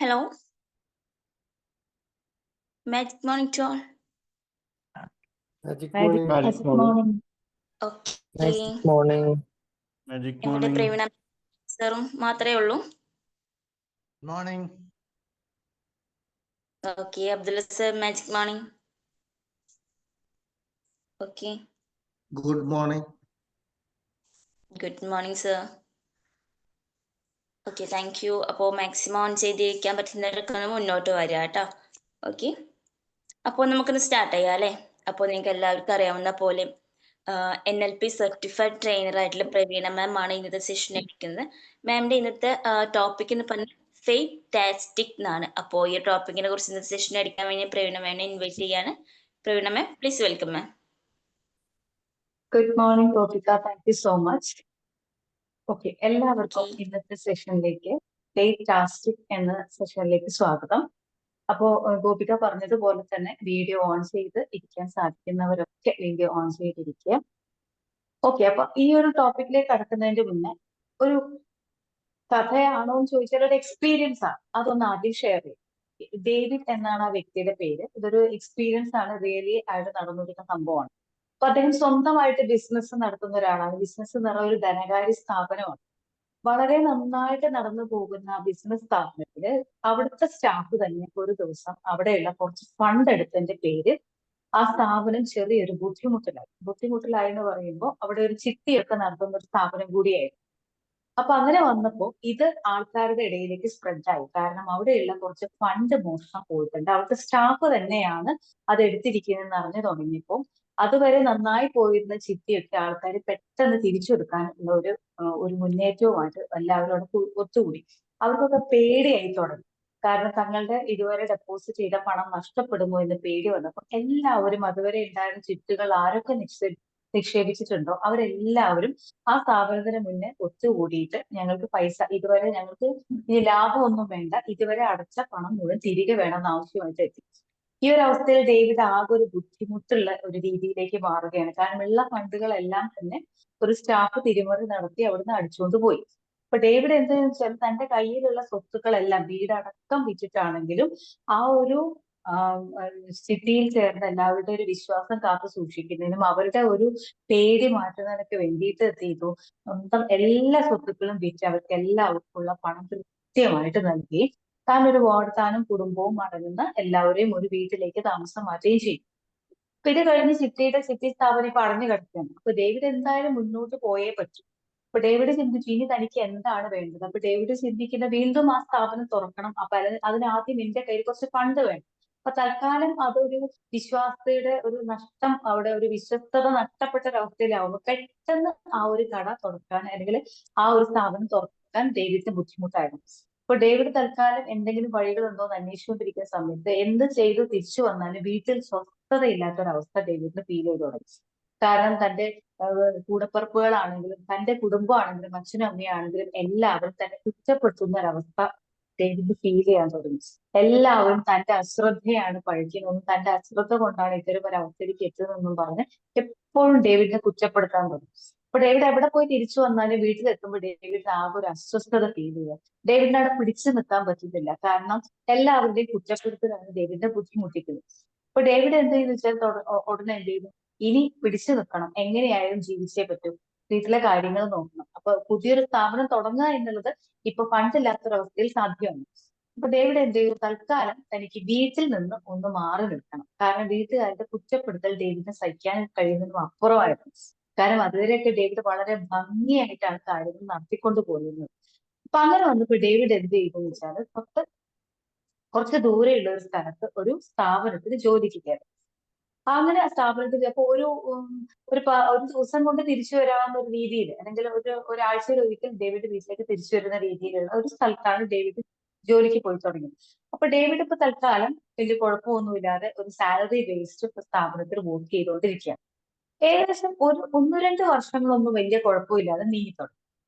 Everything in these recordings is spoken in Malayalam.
Hello. Magic morning to all. Magic Magic morning. Magic morning. Okay. Magic morning. Magic ഇവിടെ morning. പ്രവീണ സാറും മാത്രമേ ഉള്ളൂ. Morning. Okay. Abdullah sir, magic morning. Okay. Good morning. Good morning, sir. Okay, thank you. അപ്പോൾ മാക്സിമം ഓൺ ചെയ്തിരിക്കാൻ പറ്റുന്നവരൊക്കെ മുന്നോട്ട് വരിക കേട്ടോ. ഓക്കെ. അപ്പോൾ നമുക്കൊന്ന് സ്റ്റാർട്ട് ചെയ്യാം അല്ലേ. അപ്പോൾ നിങ്ങൾക്ക് എല്ലാവർക്കും അറിയാവുന്ന പോലെ NLP സർട്ടിഫൈഡ് ട്രെയിനർ ആയിട്ടുള്ള പ്രവീണ മാം ആണ് ഇന്നത്തെ സെഷൻ എടുക്കുന്നത്. മാമിന്റെ ഇന്നത്തെ ടോപ്പിക് എന്ന് പറഞ്ഞാൽ ഫെയ്റ്റാസ്റ്റിക് എന്നാണ്. അപ്പോൾ ഈ ടോപ്പിക്കിനെ കുറിച്ച് ഇന്നത്തെ സെഷൻ എടുക്കാൻ വേണ്ടി പ്രവീണ മാമിനെ ഇൻവൈറ്റ് ചെയ്യാണ്. Praveena ma'am, please welcome ma'am. Good morning Gopika, thank you so much. Okay, എല്ലാവർക്കും ഇന്നത്തെ സെഷനിലേക്ക് ഫെയ്റ്റാസ്റ്റിക് എന്ന സെഷനിലേക്ക് സ്വാഗതം. അപ്പോ ഗോപിക പറഞ്ഞതുപോലെ തന്നെ വീഡിയോ ഓൺ ചെയ്ത് ഇരിക്കാൻ സാധിക്കുന്നവരൊക്കെ വീഡിയോ ഓൺ ചെയ്തിരിക്കുക. ഓക്കെ, അപ്പൊ ഈ ഒരു ടോപ്പിക്കിലേക്ക് കടക്കുന്നതിന് മുന്നേ ഒരു കഥയാണോ എന്ന് ചോദിച്ചാൽ ഒരു എക്സ്പീരിയൻസ് ആണ്, അതൊന്ന് ആദ്യം ഷെയർ ചെയ്യും. ഡേവിഡ് എന്നാണ് ആ വ്യക്തിയുടെ പേര്. ഇതൊരു എക്സ്പീരിയൻസ് ആണ്, റിയലി ആയിട്ട് നടന്നിരിക്കുന്ന സംഭവമാണ്. അപ്പൊ അദ്ദേഹം സ്വന്തമായിട്ട് ബിസിനസ് നടത്തുന്ന ഒരാളാണ്. ബിസിനസ് എന്ന് പറഞ്ഞ ഒരു ധനകാര്യ സ്ഥാപനമാണ്. വളരെ നന്നായിട്ട് നടന്നു പോകുന്ന ആ ബിസിനസ് സ്ഥാപനത്തില് അവിടുത്തെ സ്റ്റാഫ് തന്നെ ഒരു ദിവസം അവിടെയുള്ള കുറച്ച് ഫണ്ട് എടുത്തതിന്റെ പേര് ആ സ്ഥാപനം ചെറിയൊരു ബുദ്ധിമുട്ടിലായി എന്ന് പറയുമ്പോൾ അവിടെ ഒരു ചിട്ടിയൊക്കെ നടത്തുന്ന ഒരു സ്ഥാപനം കൂടിയായിരുന്നു. അപ്പൊ അങ്ങനെ വന്നപ്പോ ഇത് ആൾക്കാരുടെ ഇടയിലേക്ക് സ്പ്രെഡായി. കാരണം അവിടെയുള്ള കുറച്ച് ഫണ്ട് മോഷണം പോയിട്ടുണ്ട്. അവിടുത്തെ സ്റ്റാഫ് തന്നെയാണ് അത് എടുത്തിരിക്കുന്നതെന്ന് അറിഞ്ഞു തുടങ്ങിയപ്പോൾ അതുവരെ നന്നായി പോയിരുന്ന ചിട്ടിയൊക്കെ ആൾക്കാർ പെട്ടെന്ന് തിരിച്ചെടുക്കാനുള്ള ഒരു മുന്നേറ്റവുമായിട്ട് എല്ലാവരും അവിടെ ഒത്തുകൂടി. അവർക്കൊക്കെ പേടിയായി തുടങ്ങി. കാരണം തങ്ങളുടെ ഇതുവരെ ഡെപ്പോസിറ്റ് ചെയ്ത പണം നഷ്ടപ്പെടുമോ എന്ന് പേടി വന്നപ്പോൾ എല്ലാവരും അതുവരെ ഉണ്ടായിരുന്ന ചിട്ടുകൾ ആരൊക്കെ നിക്ഷേപിച്ചിട്ടുണ്ടോ അവരെല്ലാവരും ആ സ്ഥാപനത്തിന് മുന്നേ ഒത്തുകൂടിയിട്ട് ഞങ്ങൾക്ക് പൈസ ഇതുവരെ ഞങ്ങൾക്ക് ഇനി ലാഭമൊന്നും വേണ്ട, ഇതുവരെ അടച്ച പണം മുഴുവൻ തിരികെ വേണമെന്ന് ആവശ്യമായിട്ട് എത്തി. ഈ ഒരു അവസ്ഥയിൽ ഡേവിഡ് ആകെ ഒരു ബുദ്ധിമുട്ടുള്ള ഒരു രീതിയിലേക്ക് മാറുകയാണ്. കാരണം ഉള്ള ഫണ്ടുകളെല്ലാം തന്നെ ഒരു സ്റ്റാഫ് തിരിമറി നടത്തി അവിടുന്ന് അടിച്ചുകൊണ്ട് പോയി. അപ്പൊ ഡേവിഡ് എന്താണെന്ന് വെച്ചാൽ തന്റെ കയ്യിലുള്ള സ്വത്തുക്കളെല്ലാം വീടടക്കം വിറ്റിട്ടാണെങ്കിലും ആ ഒരു സിറ്റിയിൽ ചേർന്ന എല്ലാവരുടെ ഒരു വിശ്വാസം കാത്തു സൂക്ഷിക്കുന്നതിനും അവരുടെ ഒരു പേടി മാറ്റുന്നതിനൊക്കെ വേണ്ടിയിട്ട് എന്ത് ചെയ്തു, സ്വന്തം എല്ലാ സ്വത്തുക്കളും വിറ്റ് അവർക്ക് എല്ലാവർക്കും ഉള്ള പണം കൃത്യമായിട്ട് നൽകി താനും കുടുംബവും അടങ്ങുന്ന എല്ലാവരെയും ഒരു വീട്ടിലേക്ക് താമസം മാറ്റുകയും ചെയ്യും. അപ്പൊ ഇത് കഴിഞ്ഞ് ചിട്ടി സ്ഥാപനം ഇപ്പൊ അടഞ്ഞു കിടക്കുകയാണ്. അപ്പൊ ഡേവിഡ് എന്തായാലും മുന്നോട്ട് പോയേ പറ്റും. അപ്പൊ ഡേവിഡ് ചിന്തിച്ചു ഇനി തനിക്ക് എന്താണ് വേണ്ടത്. അപ്പൊ ഡേവിഡ് ചിന്തിക്കുന്ന വീണ്ടും ആ സ്ഥാപനം തുറക്കണം. അപ്പൊ അതിനാദ്യം എന്റെ കയ്യിൽ കുറച്ച് ഫണ്ട് വേണം. അപ്പൊ തൽക്കാലം അതൊരു വിശ്വാസതയുടെ ഒരു നഷ്ടം, അവിടെ ഒരു വിശ്വസ്തത നഷ്ടപ്പെട്ട ഒരവസ്ഥയിലാവുമ്പോൾ പെട്ടെന്ന് ആ ഒരു കട തുറക്കാൻ അല്ലെങ്കിൽ ആ ഒരു സ്ഥാപനം തുറക്കാൻ ഡേവിഡിന് ബുദ്ധിമുട്ടായിരുന്നു. അപ്പൊ ഡേവിഡ് തൽക്കാലം എന്തെങ്കിലും വഴികളുണ്ടോ എന്ന് അന്വേഷിച്ചുകൊണ്ടിരിക്കുന്ന സമയത്ത് എന്ത് ചെയ്തു തിരിച്ചു വന്നാലും വീട്ടിൽ സ്വസ്ഥതയില്ലാത്ത ഒരവസ്ഥ ഡേവിഡിന് ഫീൽ ചെയ്തു തുടങ്ങി. കാരണം തന്റെ കൂടപ്പിറപ്പുകളാണെങ്കിലും തന്റെ കുടുംബമാണെങ്കിലും അച്ഛനും അമ്മയാണെങ്കിലും എല്ലാവരും തന്നെ കുറ്റപ്പെടുത്തുന്ന ഒരവസ്ഥ ഡേവിഡ് ഫീൽ ചെയ്യാൻ തുടങ്ങി. എല്ലാവരും തന്റെ അശ്രദ്ധയാണ് പഴിക്കുന്നതെന്നും തന്റെ അശ്രദ്ധ കൊണ്ടാണ് ഇത്തരം ഒരു അവസ്ഥയിലേക്ക് എത്തുന്നതെന്നും പറഞ്ഞ് എപ്പോഴും ഡേവിഡിനെ കുറ്റപ്പെടുത്താൻ തുടങ്ങി. അപ്പൊ ഡേവിഡ് എവിടെ പോയി തിരിച്ചു വന്നാലും വീട്ടിലെത്തുമ്പോൾ ഡേവിഡിന് ആകെ ഒരു അസ്വസ്ഥത ഫീൽ ചെയ്യുക. ഡേവിഡിന് അവിടെ പിടിച്ചു നിൽക്കാൻ പറ്റുന്നില്ല. കാരണം എല്ലാവരുടെയും കുറ്റപ്പെടുത്തലാണ് ഡേവിഡിനെ ബുദ്ധിമുട്ടിക്കുന്നത്. അപ്പൊ ഡേവിഡ് എന്ത് ചെയ്തു വെച്ചാൽ ഉടനെ എന്ത് ചെയ്തു, ഇനി പിടിച്ചു നിൽക്കണം, എങ്ങനെയായാലും ജീവിച്ചേ പറ്റൂ, വീട്ടിലെ കാര്യങ്ങൾ നോക്കണം. അപ്പൊ പുതിയൊരു സ്ഥാപനം തുടങ്ങുക എന്നുള്ളത് ഇപ്പൊ ഫണ്ടില്ലാത്തൊരവസ്ഥയിൽ സാധ്യമാണ്. അപ്പൊ ഡേവിഡ് എന്ത് ചെയ്തു, തൽക്കാലം തനിക്ക് വീട്ടിൽ നിന്ന് ഒന്ന് മാറി നിൽക്കണം. കാരണം വീട്ടുകാരുടെ കുറ്റപ്പെടുത്തൽ ഡേവിഡിനെ സഹിക്കാൻ കഴിയുന്നതിനും അപ്പുറമായിരുന്നു. കാരണം അതുവരെയൊക്കെ ഡേവിഡ് വളരെ ഭംഗിയായിട്ടാണ് കാര്യങ്ങൾ നടത്തിക്കൊണ്ട് പോയിരുന്നത്. അപ്പൊ അങ്ങനെ വന്നപ്പോ ഡേവിഡ് എന്ത് ചെയ്തു വെച്ചാൽ കുറച്ച് ദൂരെയുള്ള ഒരു സ്ഥലത്ത് ഒരു സ്ഥാപനത്തിൽ ജോലിക്ക് കയറി. അങ്ങനെ ആ സ്ഥാപനത്തിൽ അപ്പൊ ഒരു ദിവസം കൊണ്ട് തിരിച്ചു വരാവുന്ന ഒരു രീതിയിൽ അല്ലെങ്കിൽ ഒരാഴ്ചയിൽ ഒരിക്കൽ ഡേവിഡ് വീട്ടിലേക്ക് തിരിച്ചു വരുന്ന രീതിയിലുള്ള ഒരു സ്ഥലത്താണ് ഡേവിഡ് ജോലിക്ക് പോയി തുടങ്ങിയത്. അപ്പൊ ഡേവിഡ് ഇപ്പൊ തൽക്കാലം വലിയ കുഴപ്പമൊന്നുമില്ലാതെ ഒരു സാലറി ബേസ്ഡ് സ്ഥാപനത്തിൽ വർക്ക് ചെയ്തുകൊണ്ടിരിക്കുകയാണ്. ഏകദേശം 1-2 വർഷങ്ങളൊന്നും വലിയ കുഴപ്പമില്ലാതെ നീങ്ങി തുടങ്ങി.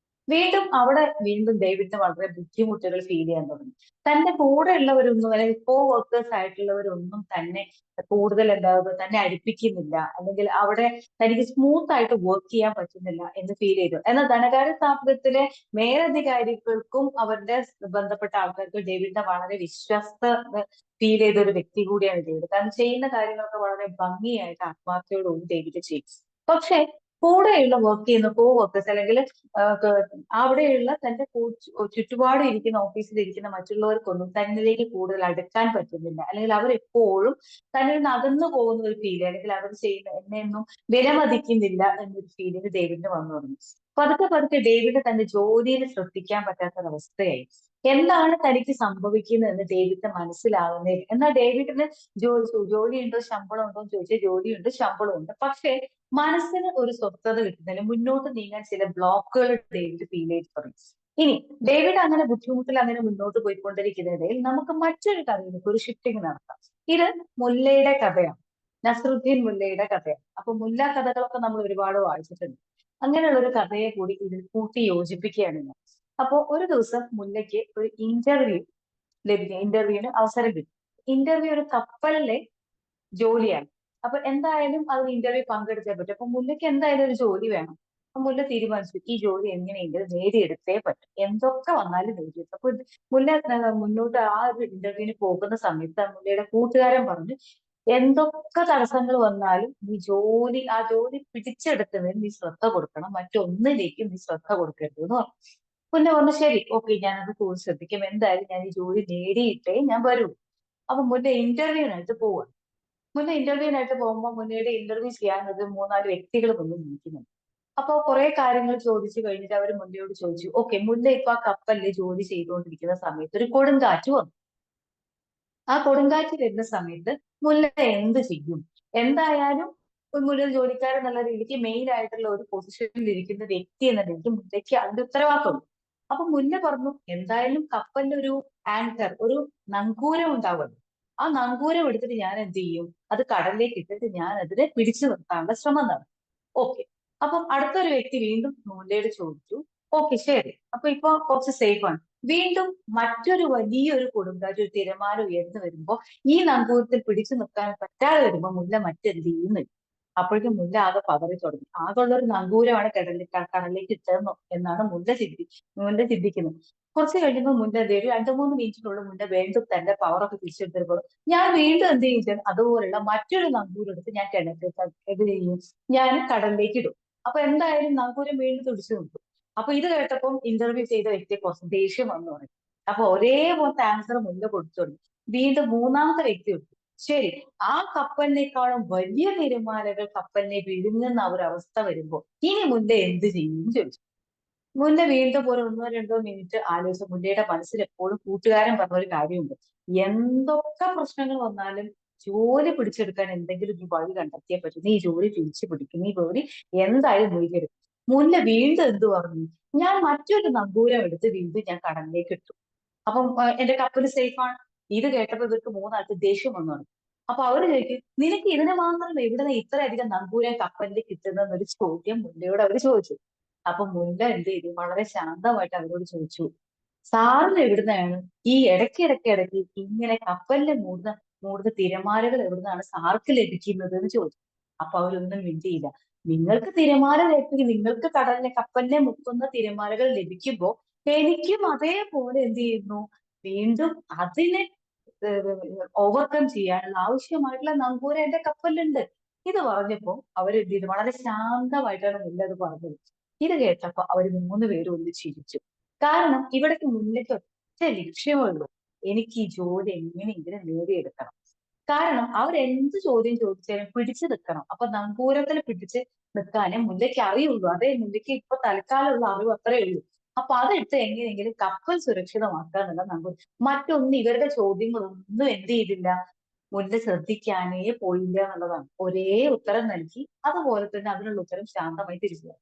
വീണ്ടും ഡേവിഡിന് വളരെ ബുദ്ധിമുട്ടുകൾ ഫീൽ ചെയ്യാൻ തുടങ്ങി. തന്റെ കൂടെ ഉള്ളവരൊന്നും അല്ലെങ്കിൽ കോ വർക്കേഴ്സ് ആയിട്ടുള്ളവരൊന്നും തന്നെ കൂടുതൽ തന്നെ അടുപ്പിക്കുന്നില്ല, അല്ലെങ്കിൽ അവിടെ തനിക്ക് സ്മൂത്ത് ആയിട്ട് വർക്ക് ചെയ്യാൻ പറ്റുന്നില്ല എന്ന് ഫീൽ ചെയ്തു. എന്നാൽ ധനകാര്യ സ്ഥാപനത്തിലെ മേലധികാരികൾക്കും അവരുടെ ബന്ധപ്പെട്ട ആൾക്കാർക്കും ഡേവിഡിനെ വളരെ വിശ്വസ്ത ഫീൽ ചെയ്ത ഒരു വ്യക്തി കൂടിയാണ് ഡേവിഡ്. കാരണം ചെയ്യുന്ന കാര്യങ്ങളൊക്കെ വളരെ ഭംഗിയായിട്ട് ആത്മാർത്ഥതയോടുകൂടി ഡേവിഡ് ചെയ്യും. പക്ഷെ കൂടെയുള്ള വർക്ക് ചെയ്യുന്ന കോ വർക്കേഴ്സ് അല്ലെങ്കിൽ അവിടെയുള്ള തന്റെ ചുറ്റുപാടും ഇരിക്കുന്ന ഓഫീസിൽ ഇരിക്കുന്ന മറ്റുള്ളവർക്കൊന്നും തന്നിലേക്ക് കൂടുതൽ അടുക്കാൻ പറ്റുന്നില്ല, അല്ലെങ്കിൽ അവരെപ്പോഴും തന്നിൽ നിന്ന് അകന്നു പോകുന്ന ഒരു ഫീൽ, അല്ലെങ്കിൽ അവർ ചെയ്യുന്ന എന്നെയൊന്നും വിലമതിക്കുന്നില്ല എന്നൊരു ഫീലിംഗ് ഡേവിഡിന് വന്നു തുടങ്ങി. പതുക്കെ ഡേവിഡ് തന്റെ ജോലിയിൽ ശ്രദ്ധിക്കാൻ പറ്റാത്തൊരവസ്ഥയായി. എന്താണ് തനിക്ക് സംഭവിക്കുന്നത് എന്ന് ഡേവിഡിന് മനസ്സിലാകുന്നില്ല. എന്നാൽ ഡേവിഡിന് ജോലിയുണ്ടോ ശമ്പളം ഉണ്ടോ എന്ന് ചോദിച്ചാൽ ജോലിയുണ്ട്, ശമ്പളമുണ്ട്. പക്ഷേ മനസ്സിന് ഒരു സ്വസ്ഥത കിട്ടുന്നില്ല, മുന്നോട്ട് നീങ്ങാൻ ചില ബ്ലോക്കുകൾ ഡേവിഡ് ഫീൽ ചെയ്ത് തുടങ്ങി. ഇനി ഡേവിഡ് അങ്ങനെ ബുദ്ധിമുട്ടിൽ അങ്ങനെ മുന്നോട്ട് പോയിക്കൊണ്ടിരിക്കുന്നതിൽ നമുക്ക് മറ്റൊരു കഥയിലേക്ക് ഒരു ഷിഫ്റ്റിംഗ് നടത്താം. ഇത് മുല്ലയുടെ കഥയാണ്, നസറുദ്ദീൻ മുല്ലയുടെ കഥയാണ്. അപ്പൊ മുല്ല കഥകളൊക്കെ നമ്മൾ ഒരുപാട് വായിച്ചിട്ടുണ്ട്. അങ്ങനെയുള്ള ഒരു കഥയെ കൂടി ഇതിൽ കൂട്ടി യോജിപ്പിക്കുകയാണ് ഞാൻ. അപ്പോ ഒരു ദിവസം മുല്ലയ്ക്ക് ഒരു ഇന്റർവ്യൂവിന് അവസരം കിട്ടും. ഇന്റർവ്യൂ ഒരു കപ്പലിലെ ജോലിയാണ്. അപ്പൊ എന്തായാലും അതിന് ഇന്റർവ്യൂ പങ്കെടുത്തേ പറ്റും. അപ്പൊ മുല്ലയ്ക്ക് എന്തായാലും ഒരു ജോലി വേണം. അപ്പൊ മുല്ല തീരുമാനിച്ചു ഈ ജോലി എങ്ങനെയെങ്കിലും നേടിയെടുത്തേ പറ്റും, എന്തൊക്കെ വന്നാലും നേടിയെടുത്തു. അപ്പൊ മുല്ല മുന്നോട്ട് ആ ഒരു ഇന്റർവ്യൂവിന് പോകുന്ന സമയത്ത് മുല്ലയുടെ കൂട്ടുകാരൻ പറഞ്ഞു, എന്തൊക്കെ തടസ്സങ്ങൾ വന്നാലും ആ ജോലി പിടിച്ചെടുക്കുന്നതിന് നീ ശ്രദ്ധ കൊടുക്കണം, മറ്റൊന്നിലേക്കും നീ ശ്രദ്ധ കൊടുക്കരുത് എന്ന് പറഞ്ഞു. മുല്ല പറഞ്ഞു ശരി, ഓക്കെ, ഞാനത് കൂടുതൽ ശ്രദ്ധിക്കും, എന്തായാലും ഞാൻ ഈ ജോലി നേടിയിട്ടേ ഞാൻ വരൂ. അപ്പൊ മുല്ല ഇന്റർവ്യൂവിനായിട്ട് പോവാണ്. ഇന്റർവ്യൂവിനായിട്ട് പോകുമ്പോൾ മുന്നയുടെ ഇന്റർവ്യൂ ചെയ്യാൻ ഒരു 3-4 വ്യക്തികൾ മുന്നിൽ നിൽക്കുന്നുണ്ട്. അപ്പൊ കുറെ കാര്യങ്ങൾ ചോദിച്ചു കഴിഞ്ഞിട്ട് അവർ മുല്ലയോട് ചോദിച്ചു, ഓക്കെ, മുല്ല ഇപ്പൊ ആ കപ്പലിൽ ജോലി ചെയ്തുകൊണ്ടിരിക്കുന്ന സമയത്ത് ഒരു കൊടുങ്കാറ്റ് വന്നു. ആ കൊടുങ്കാറ്റ് വരുന്ന സമയത്ത് മുല്ല എന്ത് ചെയ്യും? എന്തായാലും മുല്ല ജോലിക്കാരൻ എന്നുള്ള രീതിക്ക് മെയിൻ ആയിട്ടുള്ള ഒരു പൊസിഷനിൽ ഇരിക്കുന്ന വ്യക്തി എന്ന രീതിക്ക് മുല്ലയ്ക്ക് അതിന്റെ ഉത്തരവാദിത്തമുണ്ട്. അപ്പൊ മുല്ല പറഞ്ഞു, എന്തായാലും കപ്പലിൽ ഒരു ആങ്കർ, ഒരു നങ്കൂരം ഉണ്ടാവുമല്ലോ, ആ നങ്കൂരം എടുത്തിട്ട് ഞാൻ എന്ത് ചെയ്യും, അത് കടലിലേക്ക് ഇട്ടിട്ട് ഞാൻ അതിനെ പിടിച്ചു നിർത്താനുള്ള ശ്രമം നടത്തും. ഓക്കെ. അപ്പം അടുത്തൊരു വ്യക്തി വീണ്ടും മുല്ലയോട് ചോദിച്ചു, ഓക്കെ ശരി, അപ്പൊ ഇപ്പൊ കുറച്ച് സേഫ് ആണ്. വീണ്ടും മറ്റൊരു വലിയൊരു കൊടുങ്കാറ്റ്, ഒരു തിരമാല ഉയർന്നു വരുമ്പോ ഈ നങ്കൂരത്തിൽ പിടിച്ചു നിൽക്കാൻ പറ്റാതെ വരുമ്പോ മുല്ല മറ്റെന്ത് ചെയ്യുന്നു? അപ്പോഴേക്കും മുല്ല ആകെ പതറി തുടങ്ങി. ആകെ ഉള്ള ഒരു നങ്കൂരമാണ് കടലിലേക്ക് ഇട്ടതെന്നോ എന്നാണ് മുല്ല ചിന്തിക്കുന്നത്. കുറച്ച് കഴിയുമ്പോൾ മുല്ല ഒരു 2-3 മിനിറ്റിനുള്ളിൽ മുല്ല വീണ്ടും തന്റെ പവറൊക്കെ തിരിച്ചെടുത്തപ്പോൾ ഞാൻ വീണ്ടും എന്ത് ചെയ്യും, അതുപോലുള്ള മറ്റൊരു നങ്കൂരം എടുത്ത് ഞാൻ എന്ത് ചെയ്യും, ഞാൻ കടലിലേക്ക് ഇടും. അപ്പൊ എന്തായാലും നങ്കൂരം വീണ്ടും തുടിച്ചു നിൽക്കും. അപ്പൊ ഇത് കേട്ടപ്പം ഇന്റർവ്യൂ ചെയ്ത വ്യക്തിയെ കുറച്ച് ദേഷ്യം വന്നു തുടങ്ങി. അപ്പൊ ഒരേപോലത്തെ ആൻസർ മുല്ല കൊടുത്തു തുടങ്ങി. വീണ്ടും മൂന്നാമത്തെ വ്യക്തി എടുത്തു, ശരി, ആ കപ്പലിനേക്കാളും വലിയ തിരമാലകൾ കപ്പലിനെ വിഴുങ്ങുന്ന ഒരു അവസ്ഥ വരുമ്പോ ഇനി മുല്ല എന്ത് ചെയ്യും ചോദിച്ചു. മുല്ല വീണ്ടും ഒരു 1-2 മിനിറ്റ് ആലോചിച്ച മുല്ലയുടെ മനസ്സിൽ എപ്പോഴും കൂട്ടുകാരൻ പറഞ്ഞ ഒരു കാര്യമുണ്ട്, എന്തൊക്കെ പ്രശ്നങ്ങൾ വന്നാലും ജോലി പിടിച്ചെടുക്കാൻ എന്തെങ്കിലും ഒരു വഴി കണ്ടെത്തിയേ പറ്റും, നീ ജോലി തിരിച്ചു പിടിക്കും, നീ ജോലി എന്തായാലും നേടിയെടുക്കും. മുല്ല വീണ്ടും എന്ത് പറഞ്ഞു, ഞാൻ മറ്റൊരു നങ്കൂരം എടുത്ത് വീണ്ടും ഞാൻ കടലിലേക്ക് ഇട്ടു. അപ്പം എന്റെ കപ്പൽ സേഫ് ആണ്. ഇത് കേട്ടപ്പോ ഇവർക്ക് 3 ആൾക്ക് ദേഷ്യം വന്നു തുടങ്ങി. അപ്പൊ അവര് ചോദിക്കും, നിനക്ക് ഇതിനെ മാത്രം എവിടുന്ന ഇത്രയധികം നങ്കൂരം കപ്പലിൽ കിട്ടുന്നൊരു ചോദ്യം മുല്ലയോട് അവർ ചോദിച്ചു. അപ്പൊ മുല്ല എന്ത് ചെയ്തു, വളരെ ശാന്തമായിട്ട് അവരോട് ചോദിച്ചു, സാറിന് എവിടുന്നാണ് ഈ ഇടയ്ക്ക് ഇങ്ങനെ കപ്പലിനെ മൂടുന്ന തിരമാലകൾ എവിടുന്നാണ് സാർക്ക് ലഭിക്കുന്നത് എന്ന് ചോദിച്ചു. അപ്പൊ അവരൊന്നും മിണ്ടിയില്ല. നിങ്ങൾക്ക് തിരമാല ലഭിക്കും, നിങ്ങൾക്ക് കപ്പലിനെ മുക്കുന്ന തിരമാലകൾ ലഭിക്കുമ്പോ എനിക്കും അതേപോലെ എന്ത് ചെയ്യുന്നു, വീണ്ടും അതിനെ ഓവർകം ചെയ്യാനുള്ള ആവശ്യമായിട്ടുള്ള നങ്കൂരം എന്റെ കപ്പലിലുണ്ട്. ഇത് പറഞ്ഞപ്പോ അവരെന്ത് ചെയ്തു, വളരെ ശാന്തമായിട്ടാണ് മുല്ല അത് പറഞ്ഞത്. ഇത് കേട്ടപ്പോ അവര് 3 പേരും ഒന്ന് ചിരിച്ചു. കാരണം ഇവിടേക്ക് മുല്ലയ്ക്ക് ഒറ്റ ലക്ഷ്യമുള്ളൂ, എനിക്ക് ഈ ജോലി എങ്ങനെയെങ്കിലും നേടിയെടുക്കണം. കാരണം അവരെന്ത് ചോദ്യം ചോദിച്ചാലും പിടിച്ചു നിൽക്കണം. അപ്പൊ നങ്കൂരത്തിൽ പിടിച്ച് നിൽക്കാനേ മുല്ലയ്ക്ക് അറിയുള്ളൂ. അതേ മുല്ലയ്ക്ക് ഇപ്പൊ തൽക്കാലമുള്ള അറിവ് അത്രേ ഉള്ളൂ. അപ്പൊ അതെടുത്ത് എങ്ങനെയെങ്കിലും കപ്പൽ സുരക്ഷിതമാക്കുക എന്നുള്ള നങ്കൂരം. മറ്റൊന്നും ഇവരുടെ ചോദ്യങ്ങളൊന്നും എന്ത് ചെയ്തില്ല, മുല്ല ശ്രദ്ധിക്കാനേ പോയില്ല എന്നുള്ളതാണ്. ഒരേ ഉത്തരം നൽകി, അതുപോലെ തന്നെ അതിനുള്ള ഉത്തരം ശാന്തമായി തിരിച്ചു.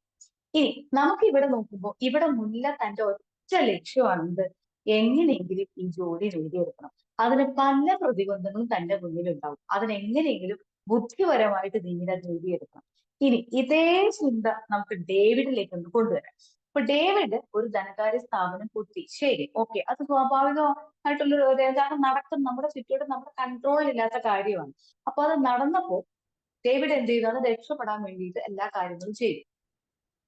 ഇനി നമുക്ക് ഇവിടെ നോക്കുമ്പോൾ ഇവിടെ മുല്ല തന്റെ ഒറ്റ ലക്ഷ്യമാണെന്ത്, എങ്ങനെയെങ്കിലും ഈ ജോലി നേടിയെടുക്കണം. അതിന് പല പ്രതിബന്ധങ്ങളും തന്റെ മുന്നിലുണ്ടാവും. അതിനെങ്ങനെയെങ്കിലും ബുദ്ധിപരമായിട്ട് നീങ്ങി നേടിയെടുക്കണം. ഇനി ഇതേ ചിന്ത നമുക്ക് ഡേവിഡിലേക്ക് ഒന്ന് കൊണ്ടുവരാം. അപ്പൊ ഡേവിഡ് ഒരു ധനകാര്യ സ്ഥാപനം പൊട്ടി, ശരി, ഓക്കെ, അത് സ്വാഭാവികമായിട്ടുള്ള കാരണം നടക്കും, നമ്മുടെ ചുറ്റോട് നമ്മുടെ കൺട്രോളിലില്ലാത്ത കാര്യമാണ്. അപ്പൊ അത് നടന്നപ്പോ ഡേവിഡ് എന്ത് ചെയ്തു? അത് രക്ഷപ്പെടാൻ വേണ്ടിയിട്ട് എല്ലാ കാര്യങ്ങളും ചെയ്തു.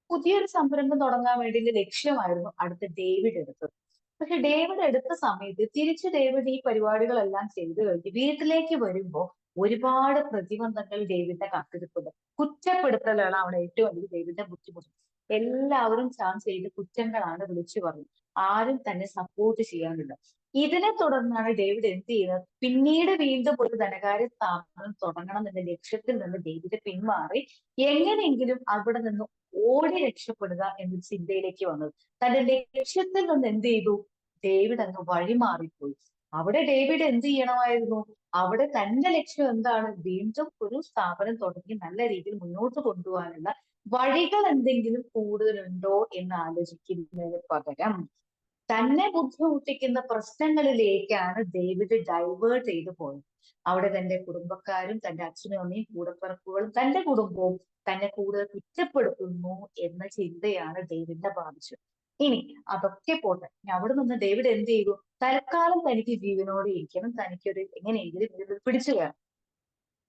പുതിയൊരു സംരംഭം തുടങ്ങാൻ വേണ്ടിയിട്ട് ലക്ഷ്യമായിരുന്നു അടുത്ത ഡേവിഡ് എടുത്തത്. പക്ഷെ ഡേവിഡ് എടുത്ത സമയത്ത് തിരിച്ച് ഡേവിഡ് ഈ പരിപാടികളെല്ലാം ചെയ്തു കഴിഞ്ഞ് വീട്ടിലേക്ക് വരുമ്പോ ഒരുപാട് പ്രതിബന്ധങ്ങൾ ഡേവിഡിന്റെ കത്തിരിപ്പുണ്ട്. കുറ്റപ്പെടുത്തലാണ് അവിടെ ഏറ്റവും വലിയ ഡേവിഡിന്റെ ബുദ്ധിമുട്ട്. എല്ലാവരും ചെയ്ത കുറ്റങ്ങളാണ് വിളിച്ചു പറഞ്ഞത്. ആരും തന്നെ സപ്പോർട്ട് ചെയ്യാനില്ല. ഇതിനെ തുടർന്നാണ് ഡേവിഡ് എന്ത് ചെയ്യുന്നത്? പിന്നീട് വീണ്ടും ഒരു ധനകാര്യ സ്ഥാപനം തുടങ്ങണം എന്ന ലക്ഷ്യത്തിൽ നിന്ന് ഡേവിഡ് പിന്മാറി എങ്ങനെയെങ്കിലും അവിടെ നിന്ന് ഓടി രക്ഷപ്പെടുക എന്ന ചിന്തയിലേക്ക് വന്നത്. തന്റെ ലക്ഷ്യത്തിൽ നിന്ന് എന്ത് ചെയ്തു? ഡേവിഡ് അങ്ങ് വഴിമാറിപ്പോയി. അവിടെ ഡേവിഡ് എന്ത് ചെയ്യണമായിരുന്നു? അവിടെ തന്റെ ലക്ഷ്യം എന്താണ്? വീണ്ടും ഒരു സ്ഥാപനം തുടങ്ങി നല്ല രീതിയിൽ മുന്നോട്ട് കൊണ്ടുപോകാനുള്ള വഴികൾ എന്തെങ്കിലും കൂടുതലുണ്ടോ എന്ന് ആലോചിക്കുന്നതിന് പകരം തന്നെ ബുദ്ധിമുട്ടിക്കുന്ന പ്രശ്നങ്ങളിലേക്കാണ് ഡേവിഡ് ഡൈവേർട്ട് ചെയ്തു പോയത്. അവിടെ തന്റെ കുടുംബക്കാരും തന്റെ അച്ഛനും അമ്മയും കൂടപ്പിറപ്പുകളും തന്റെ കുടുംബവും തന്നെ കൂടുതൽ കുറ്റപ്പെടുത്തുന്നു എന്ന ചിന്തയാണ് ഡേവിഡിനെ ബാധിച്ചത്. ഇനി അതൊക്കെ പോട്ടെ, അവിടെ നിന്ന് ഡേവിഡ് എന്ത് ചെയ്തു? തൽക്കാലം തനിക്ക് ജീവനോടെ ഇരിക്കണം, തനിക്കൊരു എങ്ങനെയെങ്കിലും ഇതിൽ പിടിച്ചു കയറണം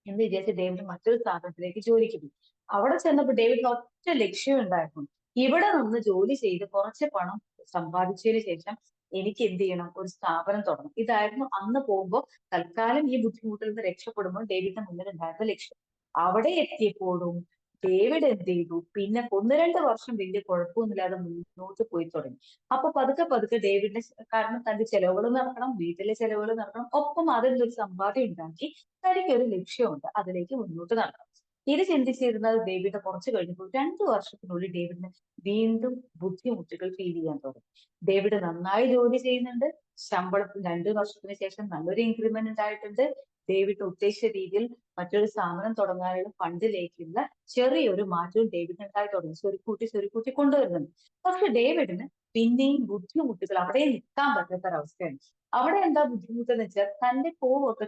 എന്ന് വിചാരിച്ച് ഡേവിഡ് മറ്റൊരു സ്ഥാപനത്തിലേക്ക് ജോലിക്ക് പോയി. അവിടെ ചെന്നപ്പോൾ ഡേവിഡിന് ഒറ്റ ലക്ഷ്യം ഉണ്ടായിരുന്നു. ഇവിടെ നിന്ന് ജോലി ചെയ്ത് കുറച്ച് പണം സമ്പാദിച്ചതിന് ശേഷം എനിക്ക് എന്ത് ചെയ്യണം? ഒരു സ്ഥാപനം തുടങ്ങണം. ഇതായിരുന്നു അന്ന് പോകുമ്പോൾ തൽക്കാലം ഈ ബുദ്ധിമുട്ടിൽ നിന്ന് രക്ഷപ്പെടുമ്പോൾ ഡേവിഡിന്റെ മുന്നിൽ ഉണ്ടായിരുന്ന ലക്ഷ്യം. അവിടെ എത്തിയപ്പോഴും ഡേവിഡ് എന്ത് ചെയ്തു? പിന്നെ 1-2 വർഷം വലിയ കുഴപ്പമൊന്നുമില്ലാതെ മുന്നോട്ട് പോയി തുടങ്ങി. അപ്പൊ പതുക്കെ പതുക്കെ ഡേവിഡിന്റെ കാരണം തന്റെ ചെലവുകൾ നടക്കണം, വീട്ടിലെ ചെലവുകൾ നടക്കണം, ഒപ്പം അതിൽ ഒരു സമ്പാദ്യം ഉണ്ടാക്കി തനിക്കൊരു ലക്ഷ്യമുണ്ട്, അതിലേക്ക് മുന്നോട്ട് നടക്കണം. ഇത് ചിന്തിച്ചിരുന്നത് ഡേവിഡ് കുറച്ച് കഴിഞ്ഞപ്പോൾ 2 വർഷത്തിനുള്ളിൽ ഡേവിഡിന് വീണ്ടും ബുദ്ധിമുട്ടുകൾ ഫീൽ ചെയ്യാൻ തുടങ്ങി. ഡേവിഡ് നന്നായി ജോലി ചെയ്യുന്നുണ്ട്, ശമ്പളത്തിൽ 2 വർഷത്തിന് ശേഷം നല്ലൊരു ഇൻക്രിമെന്റ് ഉണ്ടായിട്ടുണ്ട്. ഡേവിഡ് ഉദ്ദേശിച്ച രീതിയിൽ മറ്റൊരു സ്ഥാപനം തുടങ്ങാനുള്ള ഫണ്ടിലേക്കുള്ള ചെറിയൊരു മാറ്റവും ഡേവിഡിന് ഉണ്ടായി തുടങ്ങി. സ്വരുക്കൂട്ടി കൊണ്ടുവരുന്നുണ്ട്. പക്ഷെ ഡേവിഡിന് പിന്നെയും ബുദ്ധിമുട്ടുകൾ, അവിടെ നിൽക്കാൻ പറ്റാത്തൊരവസ്ഥയാണ്. അവിടെ എന്താ ബുദ്ധിമുട്ടെന്ന് വെച്ചാൽ തന്റെ